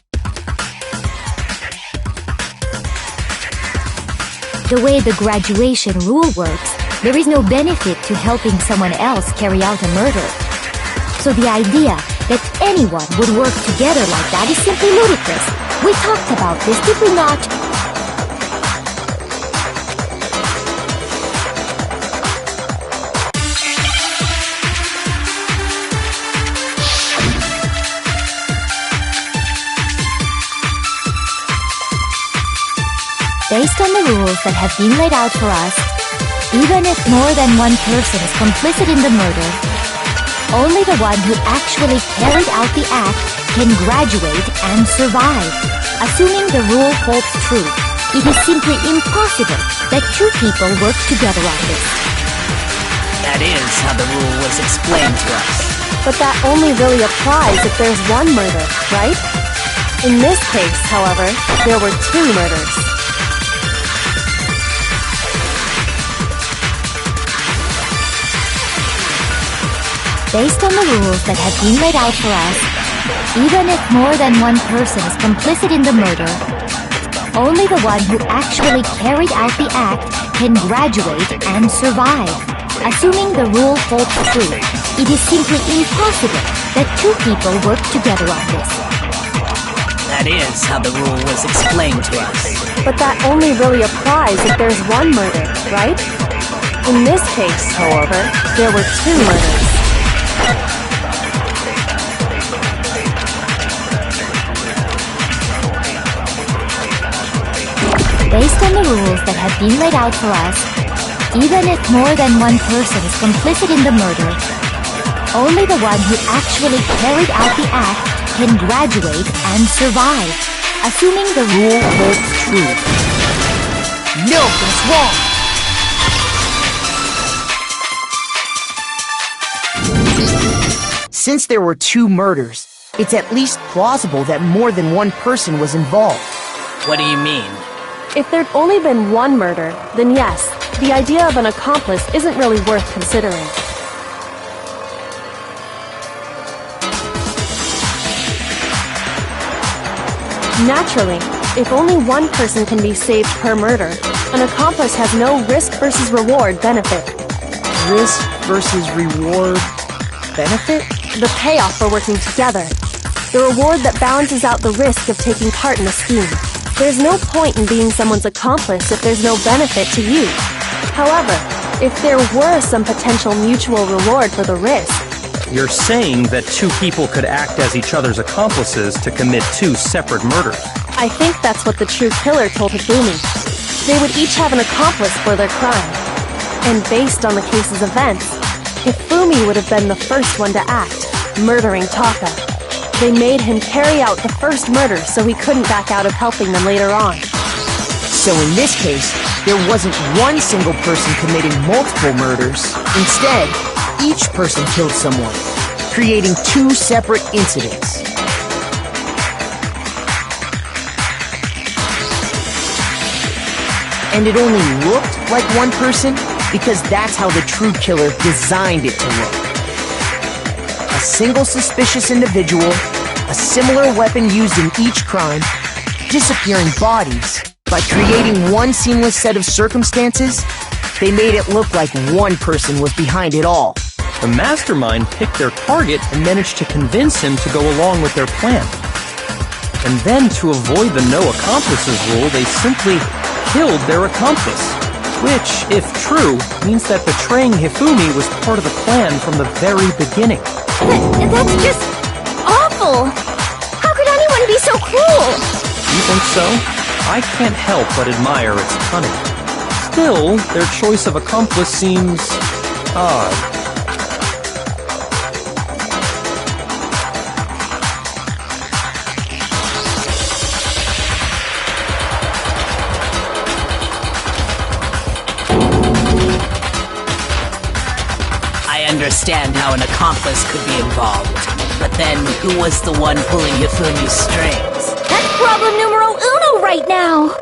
The way the graduation rule works, there is no benefit to helping someone else carry out a murder. So the idea that anyone would work together like that is simply ludicrous. We talked about this, did we not? Based on the rules that have been laid out for us, even if more than one person is complicit in the murder, only the one who actually carried out the act can graduate and survive. Assuming the rule holds true, it is simply impossible that two people work together on this.
That is how the rule was explained to us.
But that only really applies if there's one murder, right? In this case, however, there were two murders.
Based on the rules that have been laid out for us, even if more than one person is complicit in the murder, only the one who actually carried out the act can graduate and survive. Assuming the rule holds true, it is simply impossible that two people work together on this.
That is how the rule was explained to us.
But that only really applies if there's one murder, right? In this case, however, there were two murders.
Based on the rules that have been laid out for us, even if more than one person is complicit in the murder, only the one who actually carried out the act can graduate and survive. Assuming the rule holds true.
No, that's wrong! Since there were two murders, it's at least plausible that more than one person was involved.
What do you mean?
If there'd only been one murder, then yes, the idea of an accomplice isn't really worth considering. Naturally, if only one person can be saved per murder, an accomplice has no risk versus reward benefit.
Risk versus reward benefit?
The payoff for working together. The reward that balances out the risk of taking part in a scheme. There's no point in being someone's accomplice if there's no benefit to you. However, if there were some potential mutual reward for the risk...
You're saying that two people could act as each other's accomplices to commit two separate murders.
I think that's what the true killer told Hifumi. They would each have an accomplice for their crime. And based on the case's events, Hifumi would have been the first one to act, murdering Taka. They made him carry out the first murder so he couldn't back out of helping them later on.
So in this case, there wasn't one single person committing multiple murders. Instead, each person killed someone, creating two separate incidents. And it only looked like one person because that's how the true killer designed it to look. A single suspicious individual, a similar weapon used in each crime, disappearing bodies. By creating one seamless set of circumstances, they made it look like one person was behind it all.
The mastermind picked their target and managed to convince him to go along with their plan. And then, to avoid the no accomplices rule, they simply killed their accomplice. Which, if true, means that betraying Hifumi was part of the plan from the very beginning.
That's just awful! How could anyone be so cruel?
You think so? I can't help but admire its cunning. Still, their choice of accomplice seems odd.
I understand how an accomplice could be involved, but then who was the one pulling Hifumi's strings?
That's problem numero uno right now!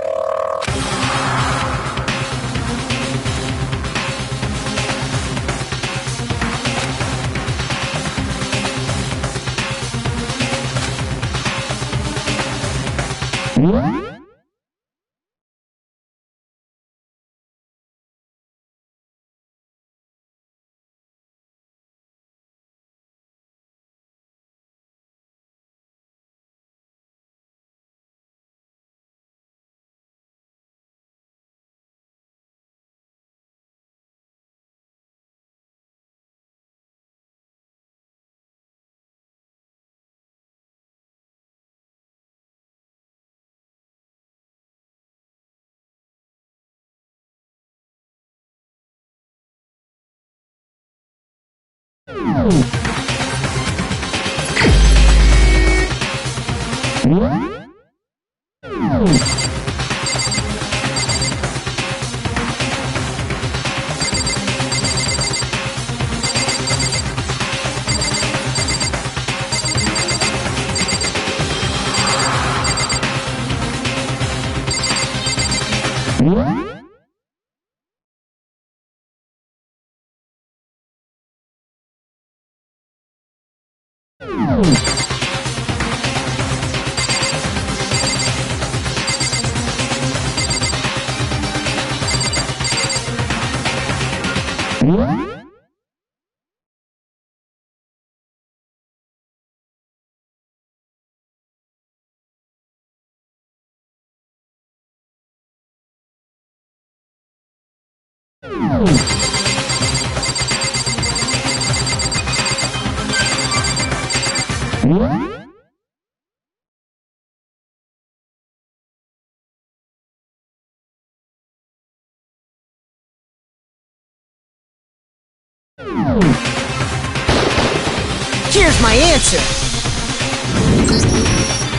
Here's my answer!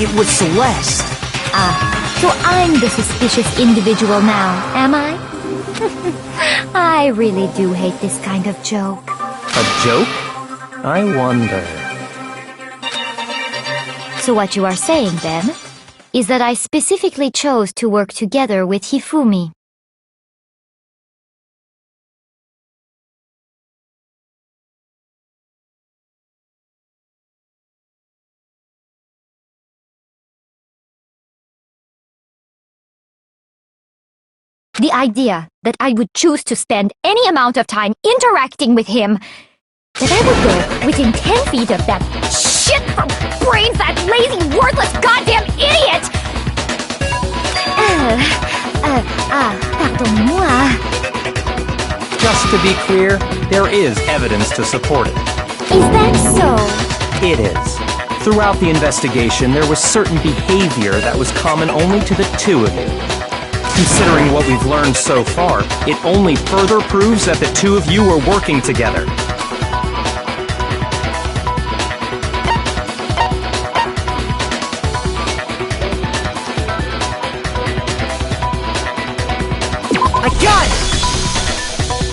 It was Celeste.
So I'm the suspicious individual now, am I? I really do hate this kind of joke.
A joke? I wonder.
So what you are saying, then, is that I specifically chose to work together with Hifumi. The idea that I would choose to spend any amount of time interacting with him, that I would go within 10 feet of that shit from brains, that lazy, worthless, goddamn idiot! Pardonnez-moi.
Just to be clear, there is evidence to support it.
Is that so?
It is. Throughout the investigation, there was certain behavior that was common only to the two of you. Considering what we've learned so far, it only further proves that the two of you were working together.
I got it!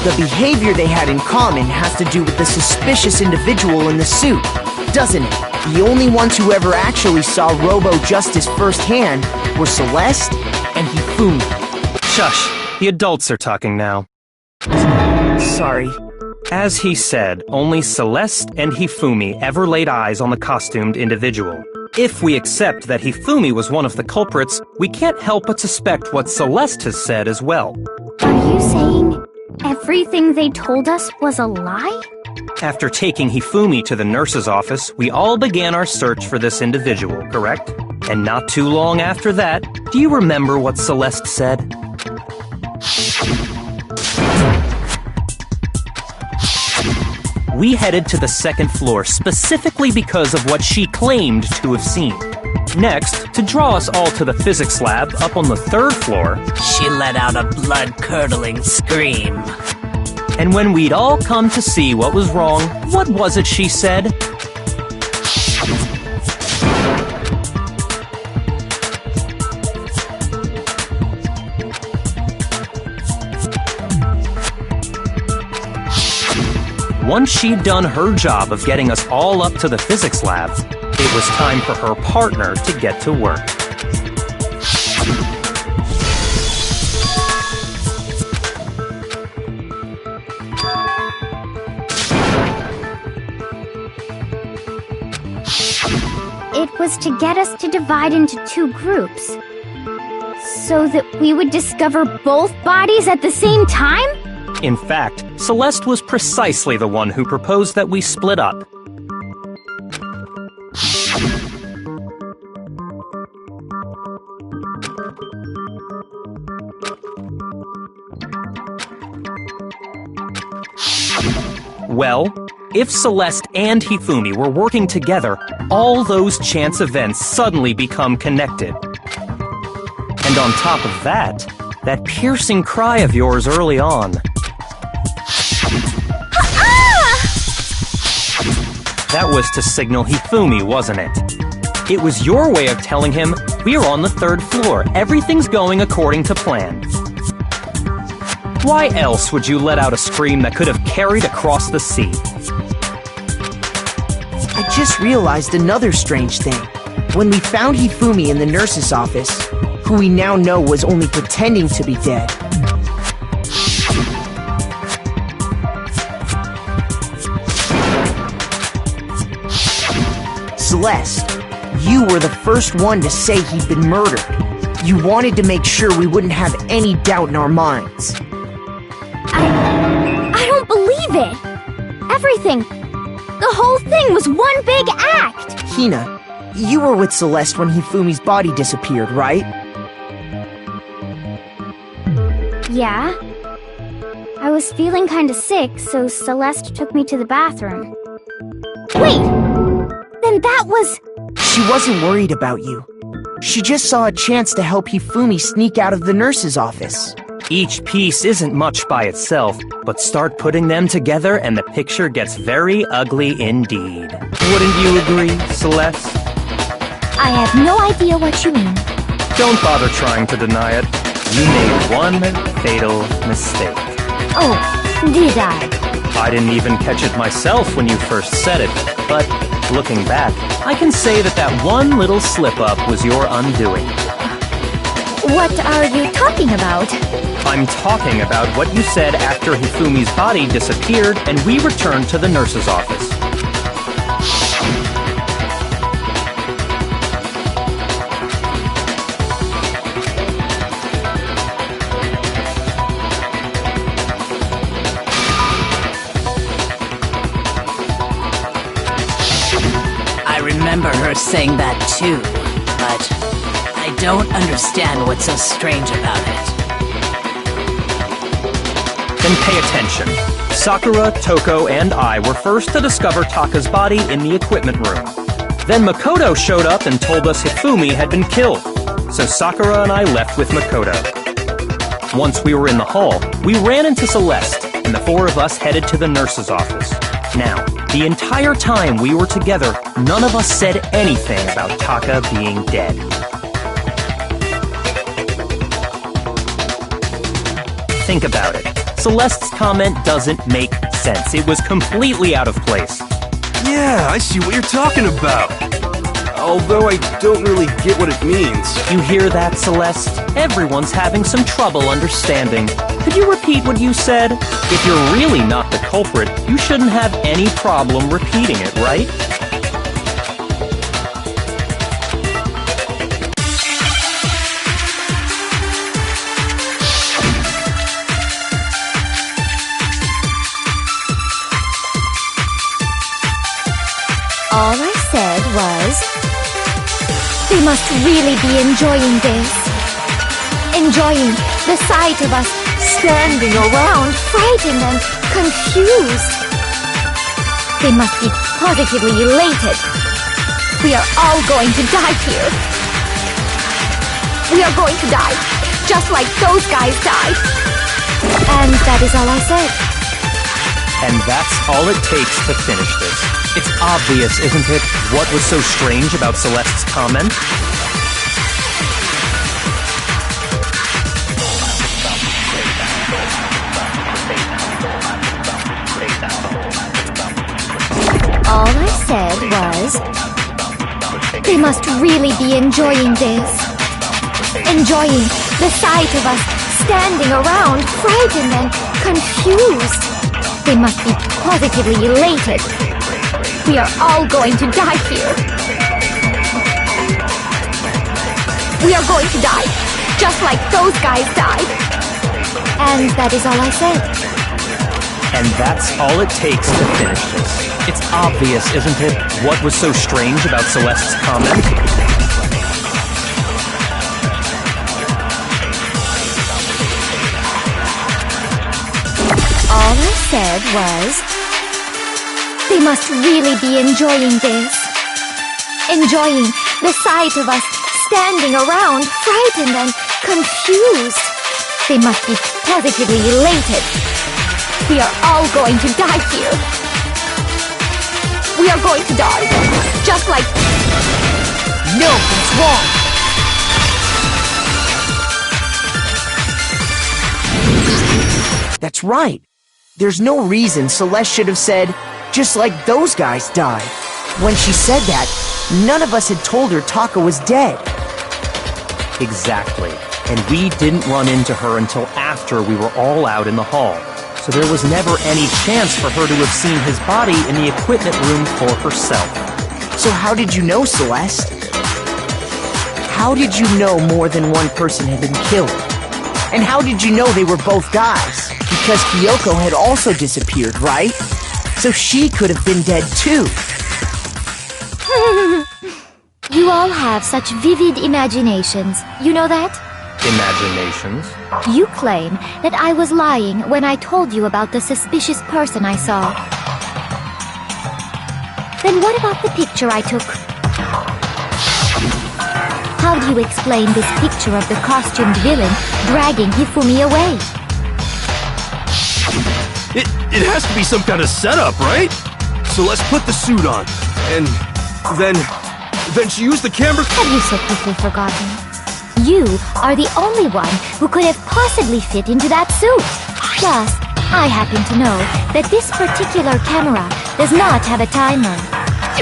The behavior they had in common has to do with the suspicious individual in the suit, doesn't it? The only ones who ever actually saw Robo-Justice firsthand were Celeste and Hifumi.
Shush, the adults are talking now.
Sorry.
As he said, only Celeste and Hifumi ever laid eyes on the costumed individual. If we accept that Hifumi was one of the culprits, we can't help but suspect what Celeste has said as well.
Are you saying everything they told us was a lie?
After taking Hifumi to the nurse's office, we all began our search for this individual, correct? And not too long after that, do you remember what Celeste said? We headed to the second floor specifically because of what she claimed to have seen. Next, to draw us all to the physics lab up on the 3rd floor,
She let out a blood-curdling scream.
and when we'd all come to see what was wrong, what was it she said? Once she'd done her job of getting us all up to the physics lab, it was time for her partner to get to work.
It was to get us to divide into 2 groups. So that we would discover both bodies at the same time?
In fact, Celeste was precisely the one who proposed that we split up. Well, if Celeste and Hifumi were working together, all those chance events suddenly become connected. And on top of that, that piercing cry of yours early on. That was to signal Hifumi, wasn't it? It was your way of telling him, we're on the 3rd floor, everything's going according to plan. Why else would you let out a scream that could have carried across the sea?
I just realized another strange thing. When we found Hifumi in the nurse's office, who we now know was only pretending to be dead, Celeste, you were the first one to say he'd been murdered. You wanted to make sure we wouldn't have any doubt in our minds.
I don't believe it! Everything! The whole thing was one big act!
Hina, you were with Celeste when Hifumi's body disappeared, right?
Yeah. I was feeling kinda sick, so Celeste took me to the bathroom. Wait! Then that was...
She wasn't worried about you. She just saw a chance to help Hifumi sneak out of the nurse's office.
Each piece isn't much by itself, but start putting them together and the picture gets very ugly indeed. Wouldn't you agree, Celeste?
I have no idea what you mean.
Don't bother trying to deny it. You made one fatal mistake.
Oh, did I?
I didn't even catch it myself when you first said it, but looking back, I can say that that one little slip-up was your undoing.
What are you talking about?
I'm talking about what you said after Hifumi's body disappeared and we returned to the nurse's office.
I remember her saying that too, but I don't understand what's so strange about it.
Then pay attention. Sakura, Toko, and I were first to discover Taka's body in the equipment room. Then Makoto showed up and told us Hifumi had been killed, so Sakura and I left with Makoto. Once we were in the hall, we ran into Celeste, and the 4 of us headed to the nurse's office. Now, the entire time we were together, none of us said anything about Taka being dead. Think about it. Celeste's comment doesn't make sense. It was completely out of place.
Yeah, I see what you're talking about. Although I don't really get what it means.
You hear that, Celeste? Everyone's having some trouble understanding. Could you repeat what you said? If you're really not the culprit, you shouldn't have any problem repeating it, right?
All I said was, they must really be enjoying this. Enjoying the sight of us standing around, frightened and confused. They must be positively elated.
We are all going to die here. We are going to die, just like those guys died.
And that is all I said.
And that's all it takes to finish this. It's obvious, isn't it, what was so strange about Celeste's comment?
All I said was, they must really be enjoying this. Enjoying the sight of us standing around, frightened and confused. They must be positively elated. We are all going to die here.
We are going to die, just like those guys died.
And that is all I said.
And that's all it takes to finish this. It's obvious, isn't it, what was so strange about Celeste's comment?
All I said was, they must really be enjoying this. Enjoying the sight of us standing around, frightened and confused. They must be positively elated.
We are all going to die here. We are going to die, just like...
No, that's wrong. That's right. There's no reason Celeste should have said, just like those guys died. When she said that, none of us had told her Taka was dead.
Exactly. And we didn't run into her until after we were all out in the hall. So there was never any chance for her to have seen his body in the equipment room for herself.
So how did you know, Celeste? How did you know more than one person had been killed? And how did you know they were both guys? Because Kyoko had also disappeared, right? So she could have been dead too.
You all have such vivid imaginations. You know that?
Imaginations?
You claim that I was lying when I told you about the suspicious person I saw. Then what about the picture I took? How do you explain this picture of the costumed villain dragging Hifumi away?
It has to be some kind of setup, right? So let's put the suit on. And then she used the camera...
Have you so quickly forgotten? You are the only one who could have possibly fit into that suit. Plus, I happen to know that this particular camera does not have a timer.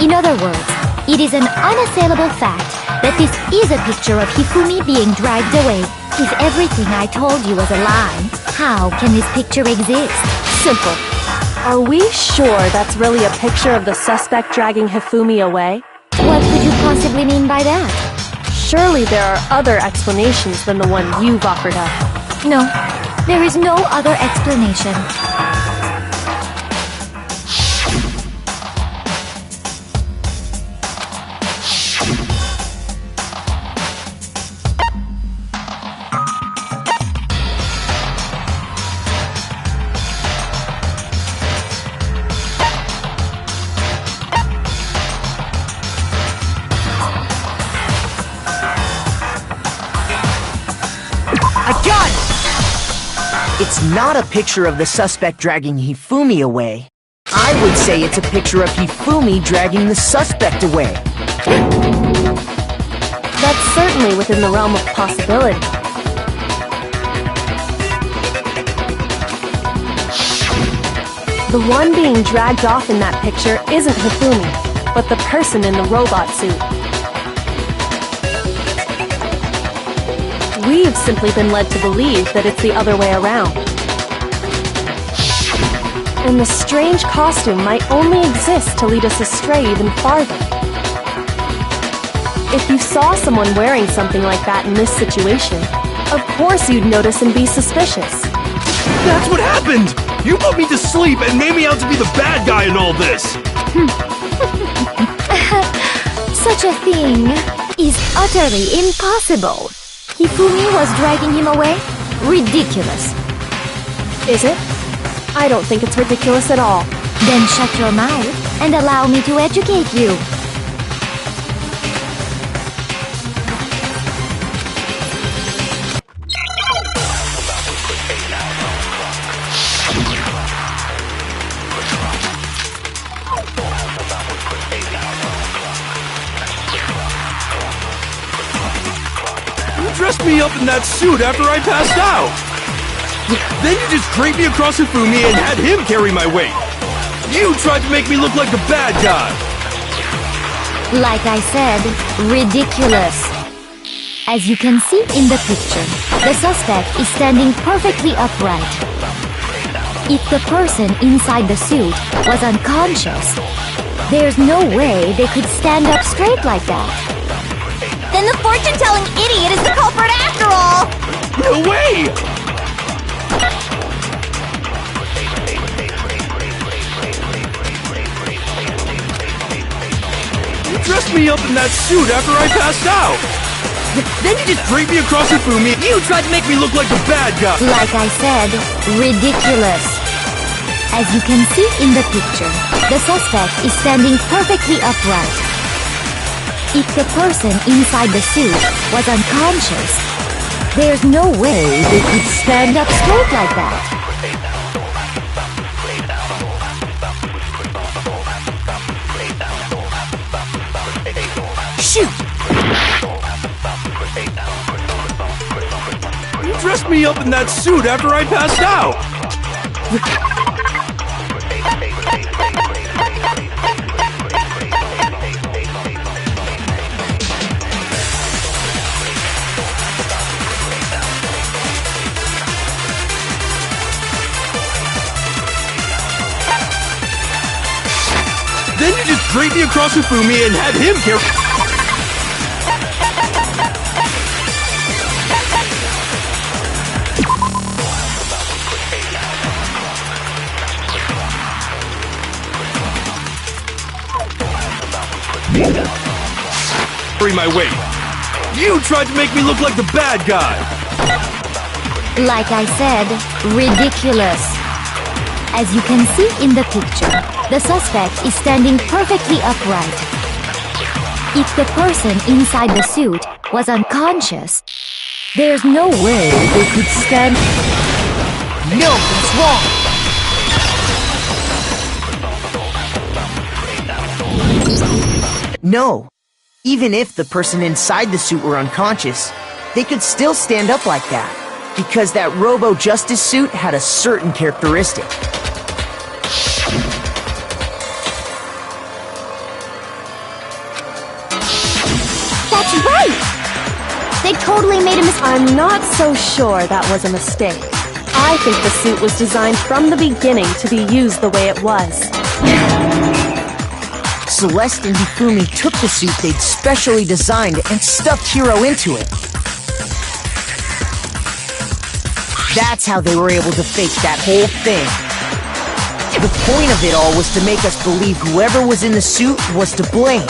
In other words, it is an unassailable fact that this is a picture of Hifumi being dragged away. If everything I told you was a lie, how can this picture exist?
Simple. Are we sure that's really a picture of the suspect dragging Hifumi away?
What could you possibly mean by that?
Surely there are other explanations than the one you've offered up.
No, there is no other explanation.
It's not a picture of the suspect dragging Hifumi away. I would say it's a picture of Hifumi dragging the suspect away.
That's certainly within the realm of possibility. The one being dragged off in that picture isn't Hifumi, but the person in the robot suit. We've simply been led to believe that it's the other way around. And the strange costume might only exist to lead us astray even farther. If you saw someone wearing something like that in this situation, of course you'd notice and be suspicious.
That's what happened! You put me to sleep and made me out to be the bad guy in all this!
Such a thing is utterly impossible. Hifumi was dragging him away? Ridiculous.
Is it? I don't think it's ridiculous at all.
Then shut your mouth and allow me to educate you.
dressed me up in that suit after I passed out. Then you just draped me across Hifumi and had him carry my weight. You tried to make me look like the bad guy.
Like I said, ridiculous. As you can see in the picture, the suspect is standing perfectly upright. If the person inside the suit was unconscious, there's no way they could stand up straight like that.
Then the fortune-telling idiot is the culprit after all!
No way! You dressed me up in that suit after I passed out. Then you just draped me across Hifumi. You tried to make me look like the bad guy.
Like I said, ridiculous. As you can see in the picture, the suspect is standing perfectly upright. If the person inside the suit was unconscious, there's no way they could stand up straight like that.
Shoot!
You dressed me up in that suit after I passed out. Then you just draped me across Hifumi and had him carry. My weight. You tried to make me look like the bad guy.
Like I said, ridiculous. As you can see in the picture, the suspect is standing perfectly upright. If the person inside the suit was unconscious, there's no way they could stand.
No, that's wrong. No. Even if the person inside the suit were unconscious, they could still stand up like that, because that Robo-Justice suit had a certain characteristic.
That's right! They totally made a mistake.
I'm not so sure that was a mistake. I think the suit was designed from the beginning to be used the way it was.
Celeste and Hifumi took the suit they'd specially designed and stuffed Hiro into it. That's how they were able to fake that whole thing. The point of it all was to make us believe whoever was in the suit was to blame.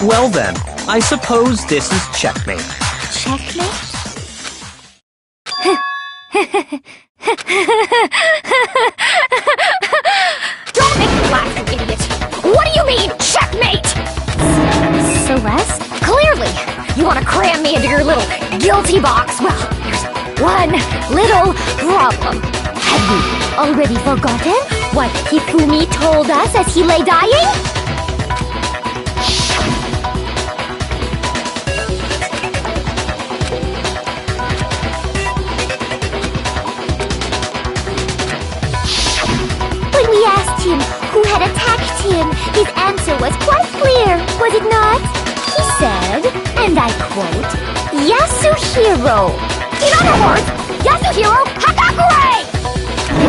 Well then, I suppose this is checkmate.
Checkmate?
Don't make me laugh, you idiot! What do you mean, checkmate?
Celeste?
Clearly, you want to cram me into your little guilty box. Well, there's one little problem.
Have you already forgotten what Hifumi told us as he lay dying?
When we asked him who had attacked him, his answer was quite clear, was it not? He said, and I quote, Yasuhiro. In other words, Yasuhiro Hatakure!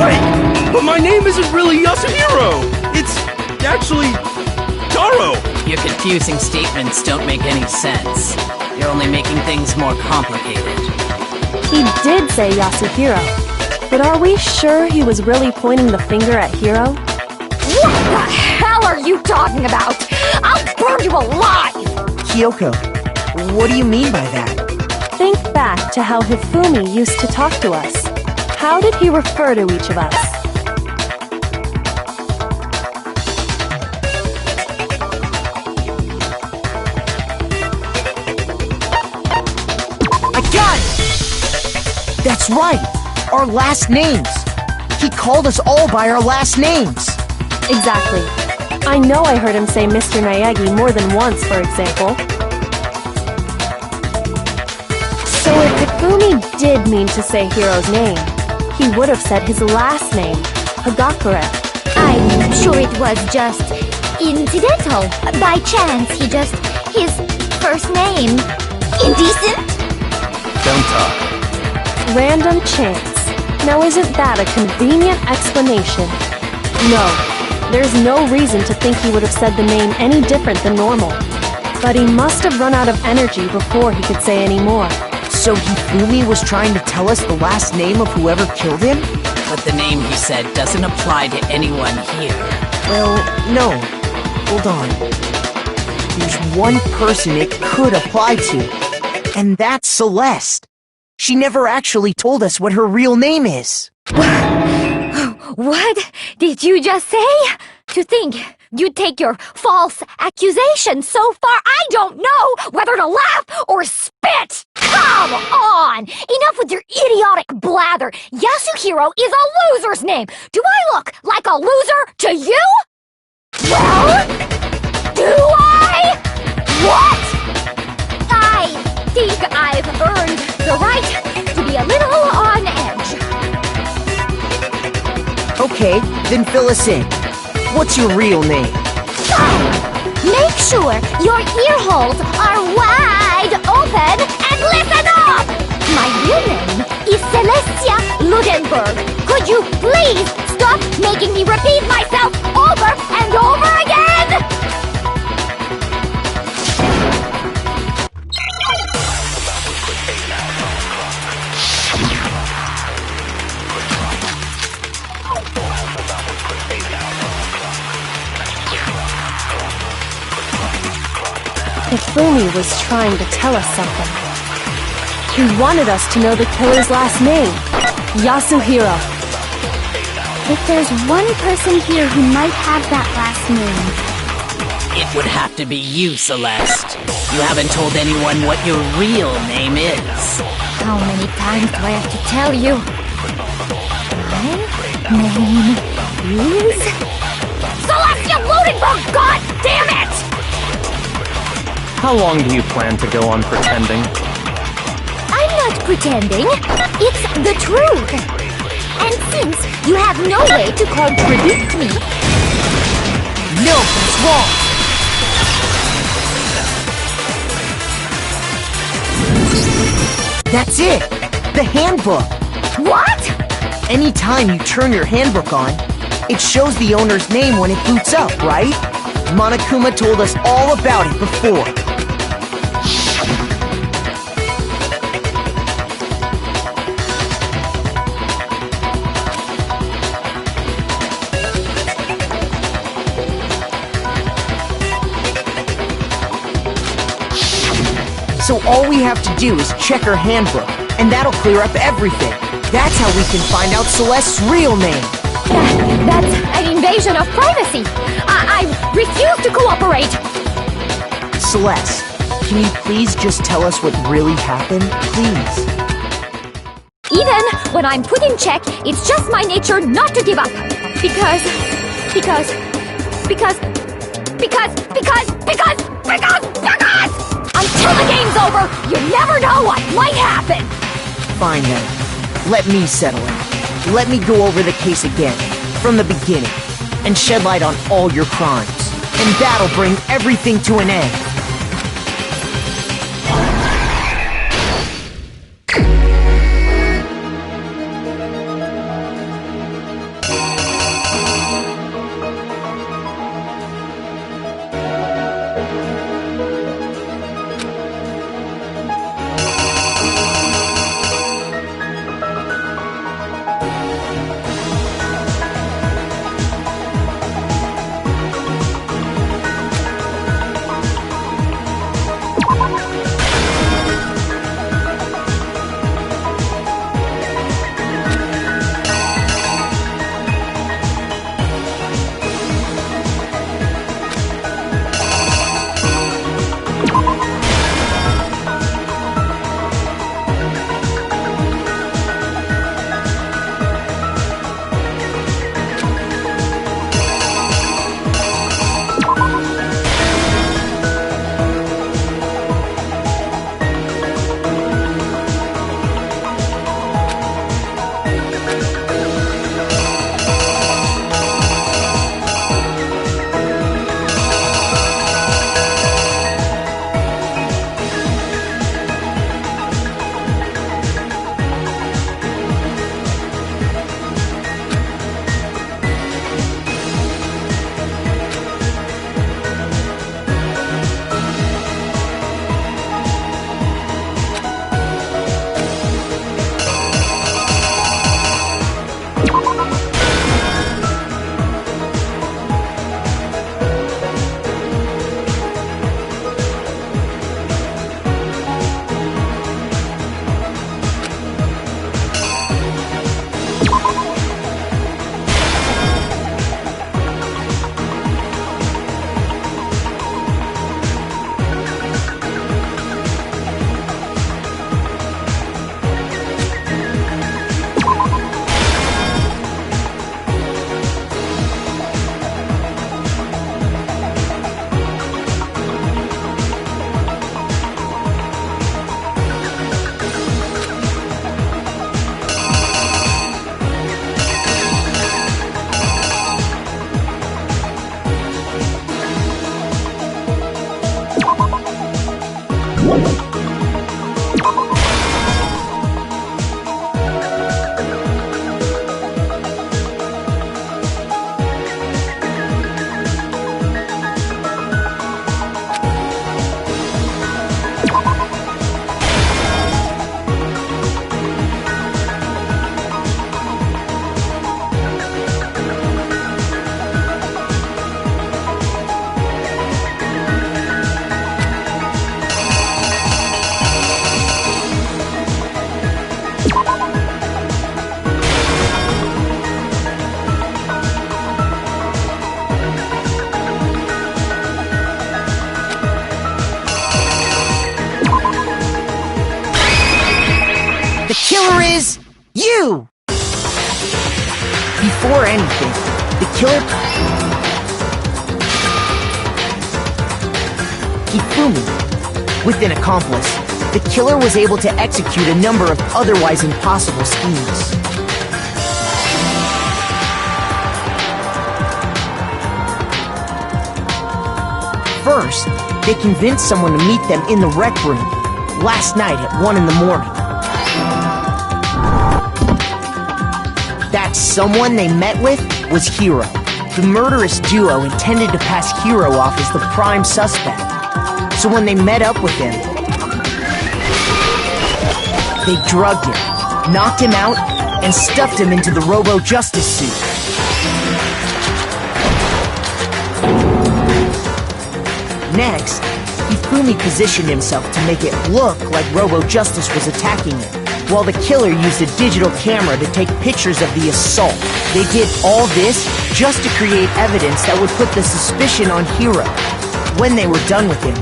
Wait, but my name isn't really Yasuhiro. It's actually Taro.
Your confusing statements don't make any sense. You're only making things more complicated.
He did say Yasuhiro, but are we sure he was really pointing the finger at Hiro?
What the hell are you talking about? I'll burn you alive!
Kyoko, what do you mean by that?
Think back to how Hifumi used to talk to us. How did he refer to each of us?
I got it! That's right! Our last names! He called us all by our last names!
Exactly. I know I heard him say Mr. Naegi more than once, for example. So if Hifumi did mean to say Hiro's name, he would have said his last name, Hagakure.
I'm sure it was just incidental. By chance, his first name.
Indecent?
Don't talk.
Random chance. Now isn't that a convenient explanation? No, there's no reason to think he would have said the name any different than normal. But he must have run out of energy before he could say any more.
So Hifumi was trying to tell us the last name of whoever killed him?
But the name he said doesn't apply to anyone here.
Well, no. Hold on. There's one person it could apply to, and that's Celeste. She never actually told us what her real name is.
What did you just say? To think you'd take your false accusation so far, I don't know whether to laugh or spit! Come on! Enough with your idiotic blather! Yasuhiro is a loser's name! Do I look like a loser to you? Well? Do I? What? I think I've earned the right to be a little on edge.
Okay, then fill us in. What's your real name?
Make sure your ear holes are wide open and listen up! My real name is Celestia Ludenberg. Could you please stop making me repeat myself over and over again?
Hifumi was trying to tell us something. He wanted us to know the killer's last name, Yasuhiro.
If there's one person here who might have that last name,
It would have to be you, Celeste. You haven't told anyone what your real name is.
How many times do I have to tell you? My name is...
Celestia Ludenberg, god damn it!
How long do you plan to go on pretending?
I'm not pretending. It's the truth. And since you have no way to contradict me...
No, that's wrong! That's it! The handbook!
What?
Anytime you turn your handbook on, it shows the owner's name when it boots up, right? Monokuma told us all about it before. So all we have to do is check her handbook, and that'll clear up everything. That's how we can find out Celeste's real name.
That's an invasion of privacy. I refuse to cooperate.
Celeste, can you please just tell us what really happened, please?
Even when I'm put in check, it's just my nature not to give up. Because until the game's over, you never know what might happen.
Fine then. Let me settle it. Let me go over the case again, from the beginning, and shed light on all your crimes. And that'll bring everything to an end. The killer is you! Before anything, the killer... Hifumi. With an accomplice, the killer was able to execute a number of otherwise impossible schemes. First, they convinced someone to meet them in the rec room last night at 1 in the morning. That someone they met with was Hiro. The murderous duo intended to pass Hiro off as the prime suspect. So when they met up with him, they drugged him, knocked him out, and stuffed him into the Robo-Justice suit. Next, Hifumi positioned himself to make it look like Robo-Justice was attacking him, while the killer used a digital camera to take pictures of the assault. They did all this just to create evidence that would put the suspicion on Hiro. When they were done with him,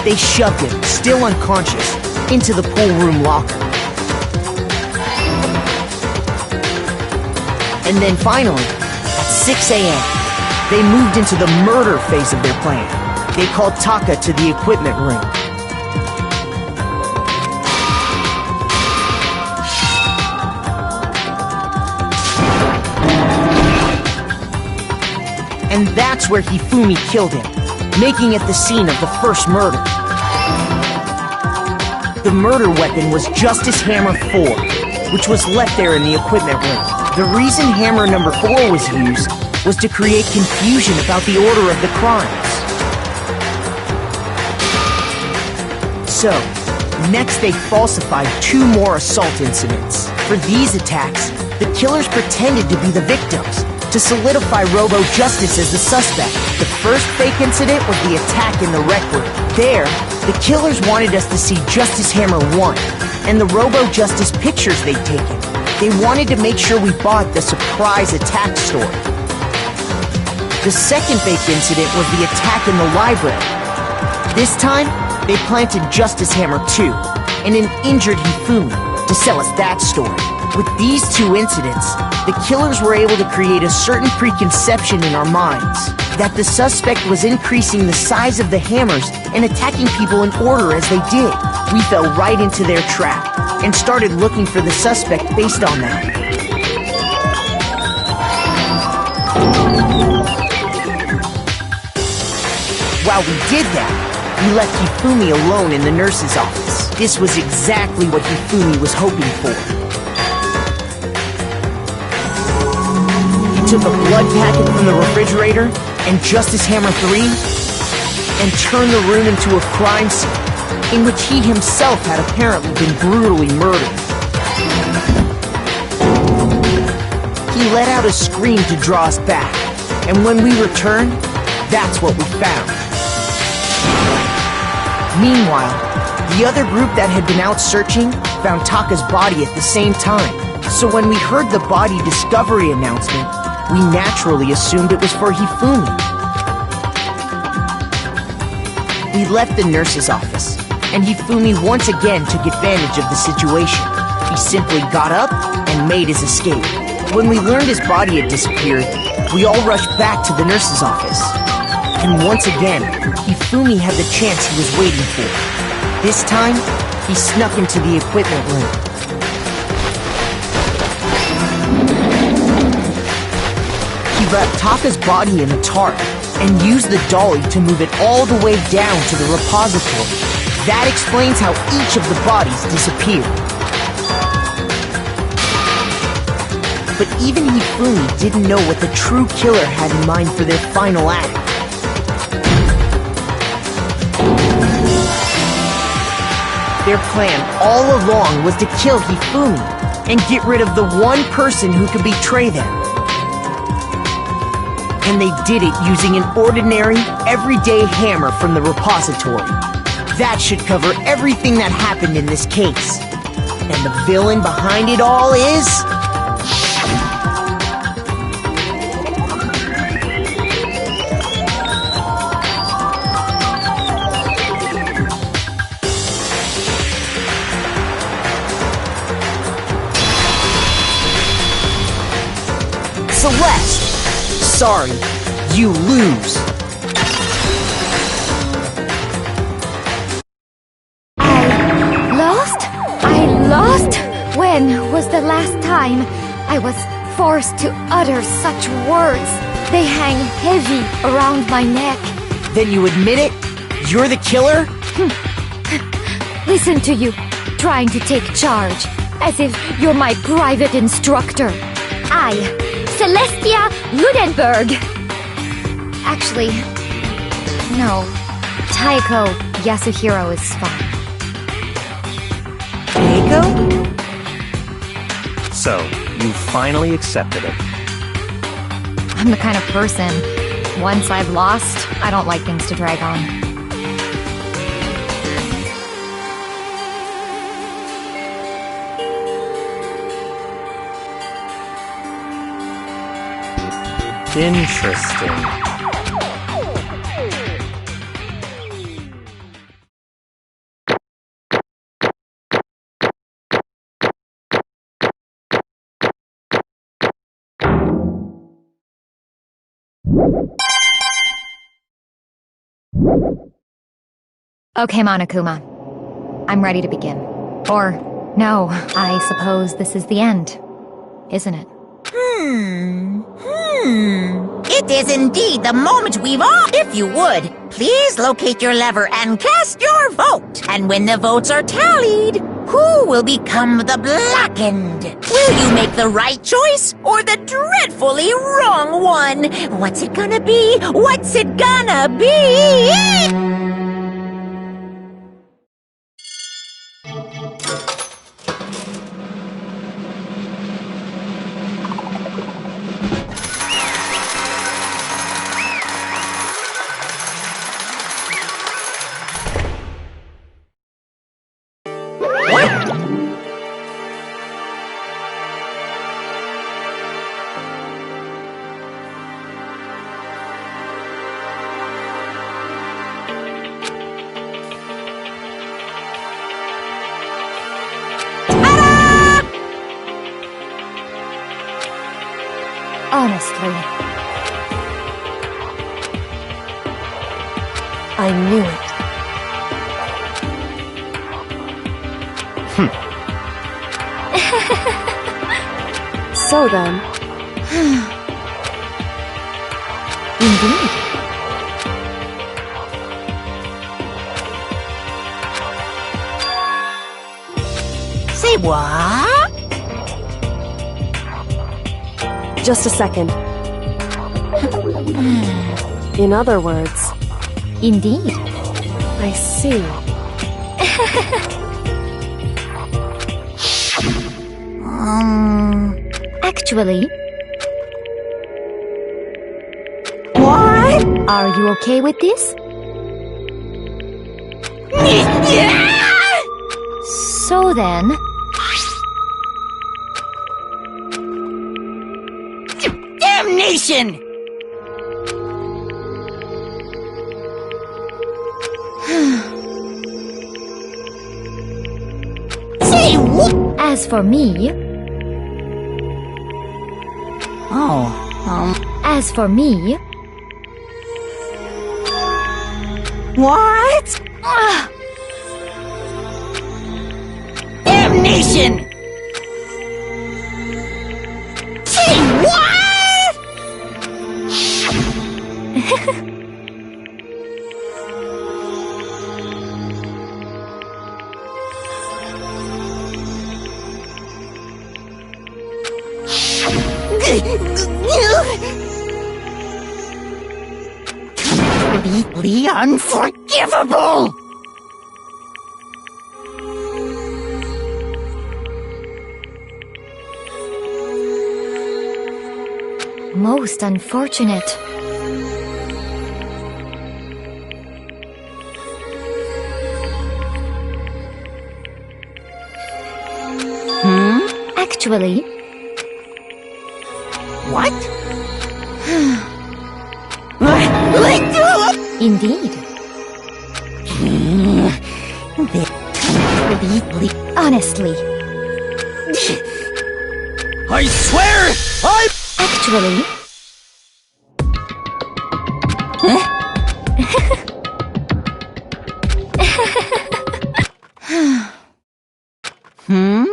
they shoved him, still unconscious, into the pool room locker. And then finally, at 6 a.m., they moved into the murder phase of their plan. They called Taka to the equipment room. And that's where Hifumi killed him, making it the scene of the first murder. The murder weapon was Justice Hammer 4, which was left there in the equipment room. The reason Hammer number 4 was used was to create confusion about the order of the crimes. So, next they falsified 2 more assault incidents. For these attacks, the killers pretended to be the victims, to solidify Robo-Justice as the suspect. The first fake incident was the attack in the rec room. There, the killers wanted us to see Justice Hammer 1 and the Robo-Justice pictures they'd taken. They wanted to make sure we bought the surprise attack story. The second fake incident was the attack in the library. This time, they planted Justice Hammer 2 and an injured Hifumi to sell us that story. With these 2 incidents, the killers were able to create a certain preconception in our minds that the suspect was increasing the size of the hammers and attacking people in order as they did. We fell right into their trap and started looking for the suspect based on that. While we did that, we left Hifumi alone in the nurse's office. This was exactly what Hifumi was hoping for. He took a blood packet from the refrigerator and Justice Hammer 3 and turned the room into a crime scene in which he himself had apparently been brutally murdered. He let out a scream to draw us back, and when we returned, that's what we found. Meanwhile, the other group that had been out searching found Taka's body at the same time. So when we heard the body discovery announcement, we naturally assumed it was for Hifumi. We left the nurse's office, and Hifumi once again took advantage of the situation. He simply got up and made his escape. When we learned his body had disappeared, we all rushed back to the nurse's office. And once again, Hifumi had the chance he was waiting for. This time, he snuck into the equipment room. He wrapped Taka's body in a tarp and used the dolly to move it all the way down to the repository. That explains how each of the bodies disappeared. But even Hifumi didn't know what the true killer had in mind for their final act. Their plan all along was to kill Hifumi and get rid of the one person who could betray them. And they did it using an ordinary, everyday hammer from the repository. That should cover everything that happened in this case. And the villain behind it all is... Celeste! Sorry, you lose.
I lost? When was the last time I was forced to utter such words? They hang heavy around my neck.
Then you admit it? You're the killer?
Listen to you, trying to take charge, as if you're my private instructor. I, Celestia Ludenberg. Actually, no. Taiko Yasuhiro is fine.
Taiko?
So, you finally accepted it.
I'm the kind of person, once I've lost, I don't like things to drag on.
Interesting.
Okay, Monokuma. I'm ready to begin. Or, no, I suppose this is the end, isn't it?
It is indeed the moment we've all... If you would, please locate your lever and cast your vote. And when the votes are tallied, who will become the blackened? Will you make the right choice or the dreadfully wrong one? What's it gonna be? What's it gonna be?
Honestly,
I knew it. So then...
indeed.
Say what?
Just a second. In other words...
Indeed.
I see.
Actually...
What?
Are you okay with this? So then...
Damnation! Say what?
As for me... As for me...
What? Damnation! Say what? completely unforgivable!
Most unfortunate. Actually,
What?
indeed.
Completely.
Honestly.
I swear,
Actually,
Hmm?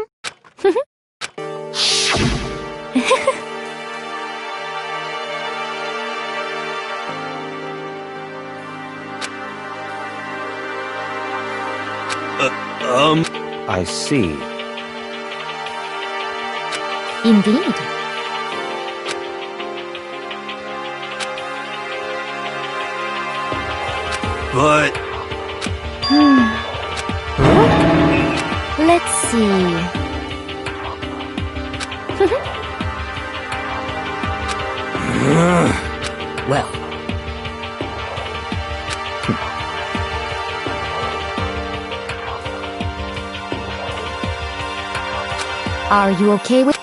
I see.
indeed.
but
Let's see.
Well,
Are you okay with?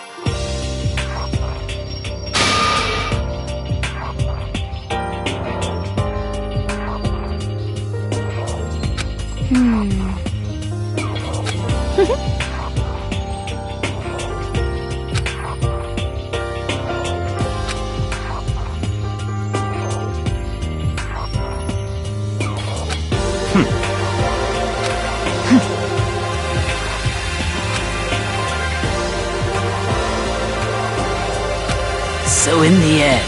so in the end,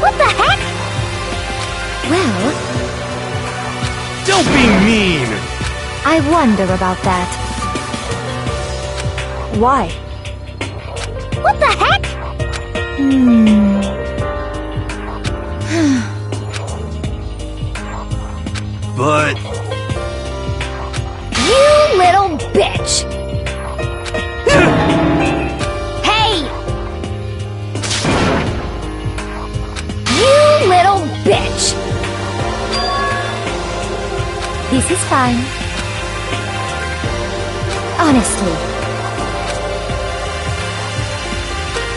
What the heck?
Well,
don't be mean!
I wonder about that.
Why?
What the heck?
But
You little bitch! Hey! You little bitch!
This is fine. Honestly.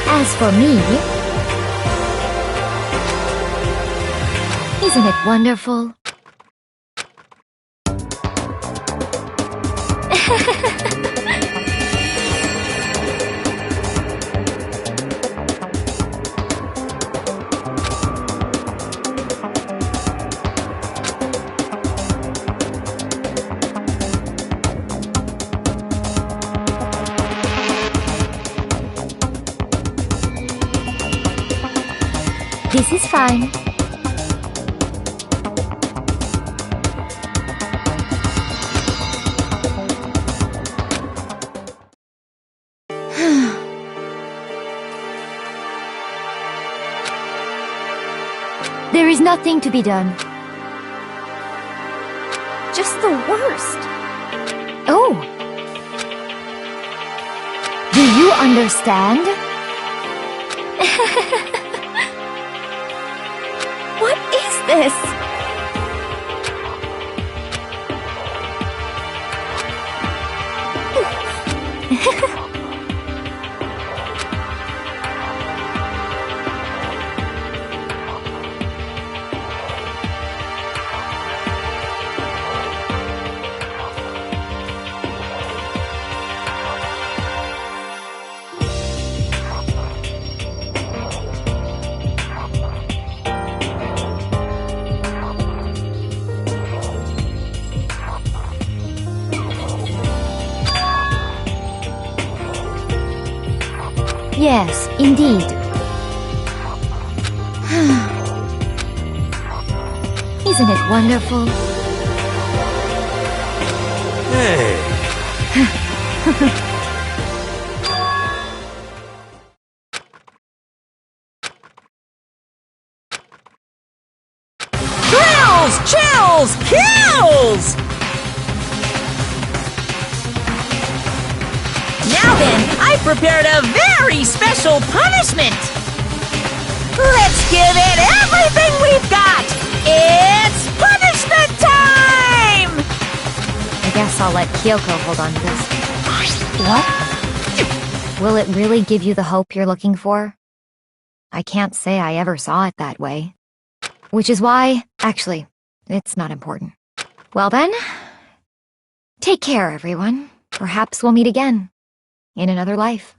As for me, isn't it wonderful? This is fine. There is nothing to be done.
Just the worst.
Oh. Do you understand?
What is this?
Yes, indeed. Isn't it wonderful?
hey,
Thrills, chills, kills! Now then, I've prepared a very special punishment! Let's give it everything we've got! It's punishment time!
I guess I'll let Kyoko hold on to this. What? Will it really give you the hope you're looking for? I can't say I ever saw it that way. Which is why, actually, it's not important. Well then, take care, everyone. Perhaps we'll meet again. In another life.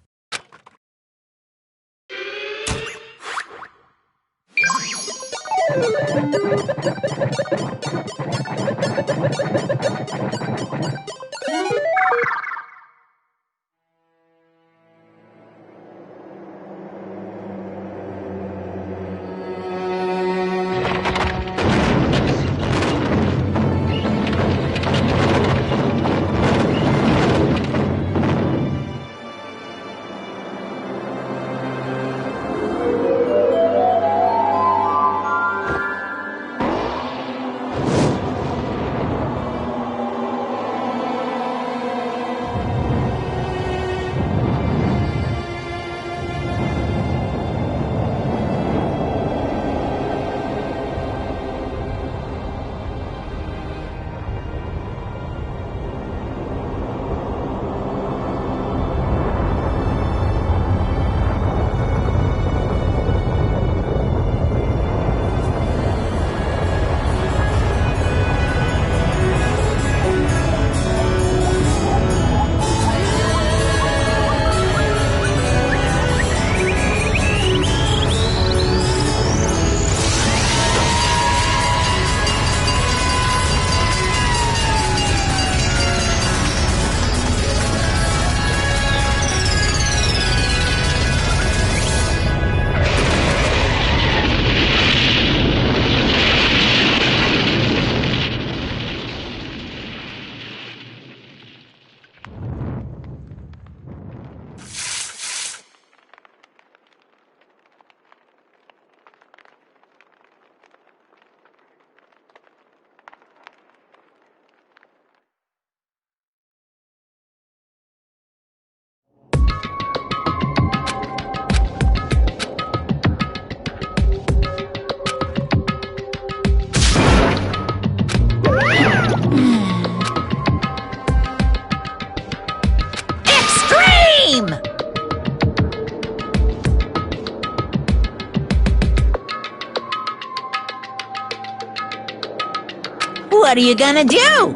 What are you gonna do?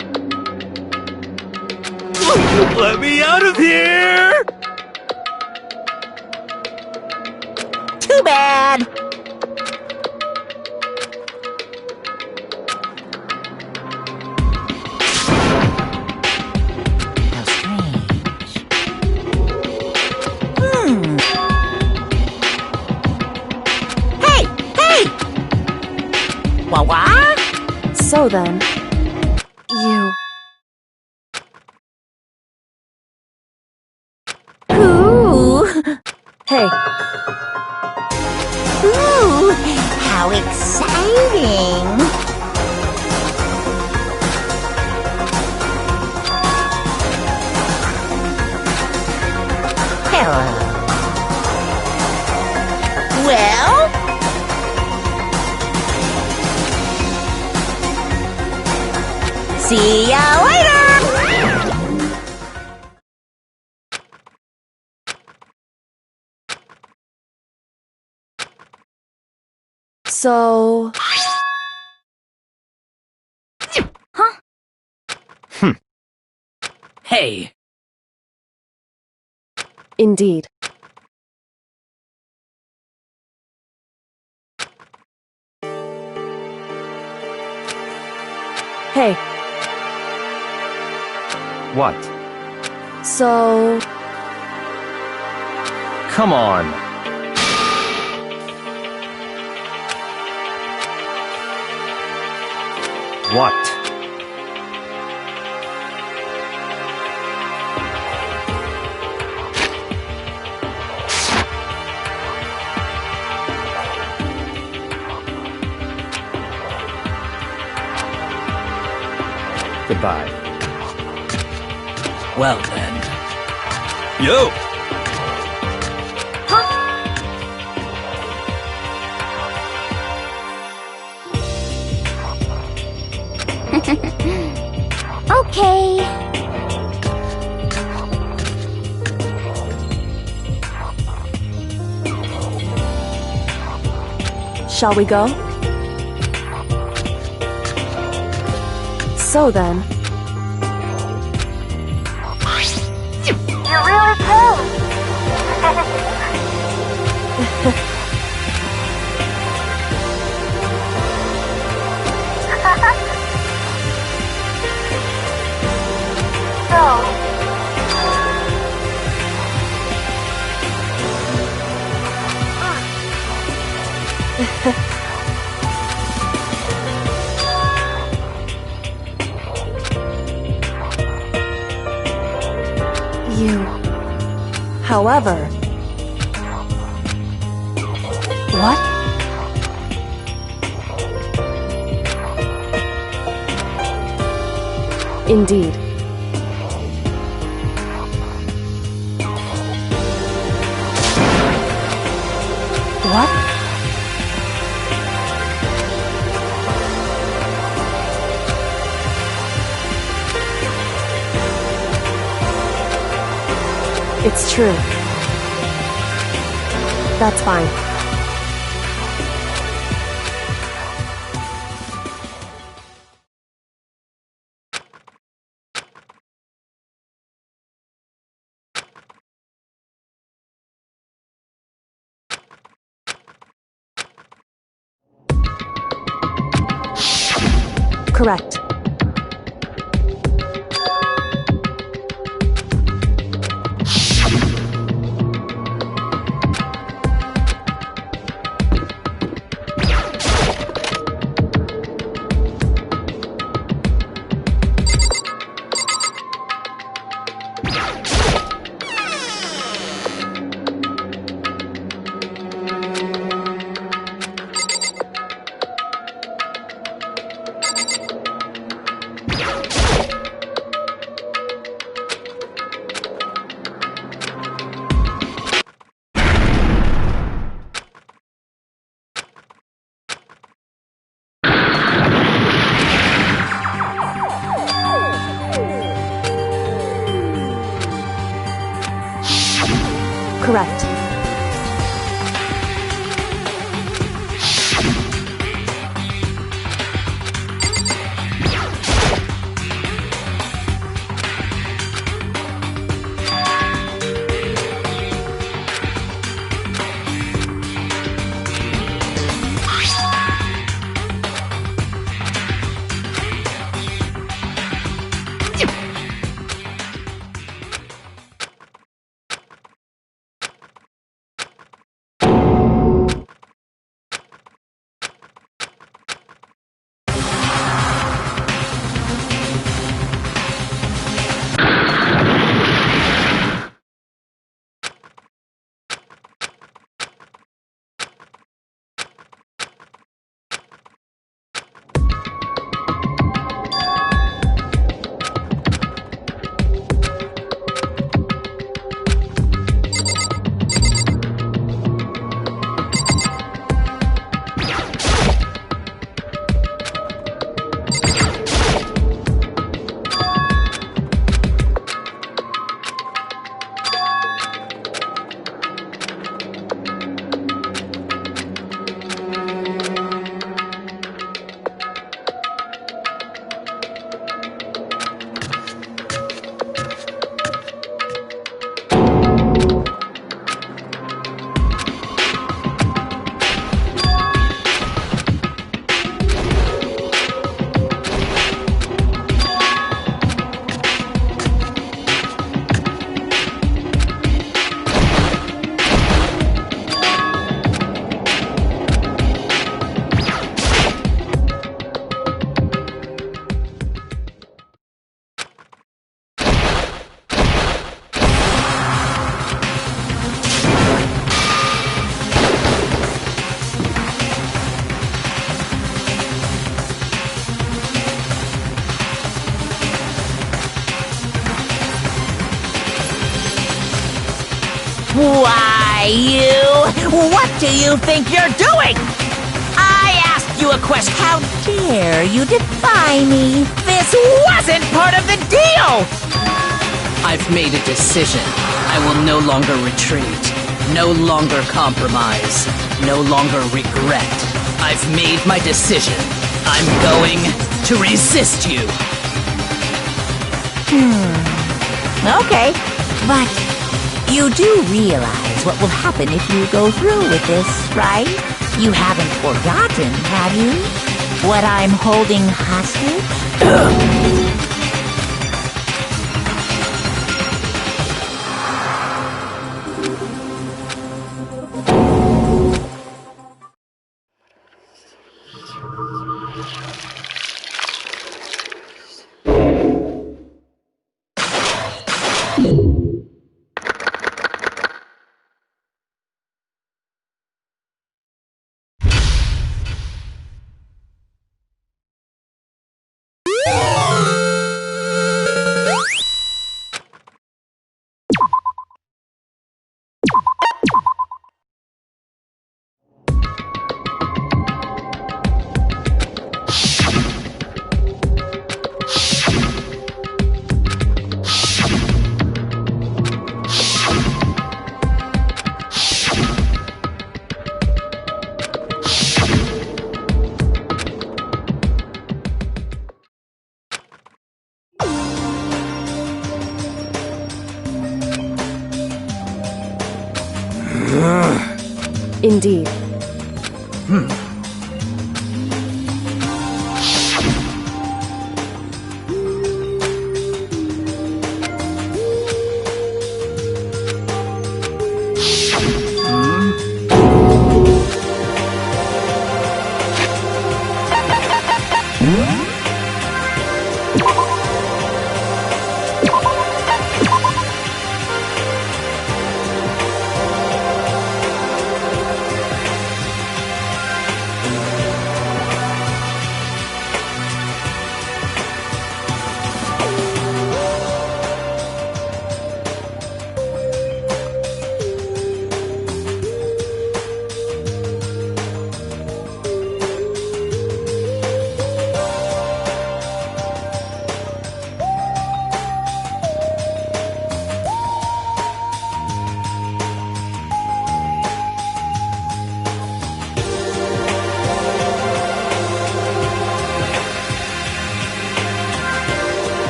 Let me out of here!
Too bad. How strange. Hey! Hey! Wah-wah?
So then, you...
Ooh!
Hey,
Ooh! How exciting! Hello. Well? See ya later!
so...
Hey,
Indeed. Hey,
What?
so...
Come on. What? Goodbye.
Well then.
Yo!
Okay.
Shall we go? So then.
You're really cool.
You. However. What? Indeed. What? It's true. That's fine. Correct. Correct.
Why, you... What do you think you're doing? I asked you a question. How dare you defy me? This wasn't part of the deal!
I've made a decision. I will no longer retreat, no longer compromise, no longer regret. I've made my decision. I'm going to resist you.
Okay, but you do realize what will happen if you go through with this, right? You haven't forgotten, have you? What I'm holding hostage?
Indeed.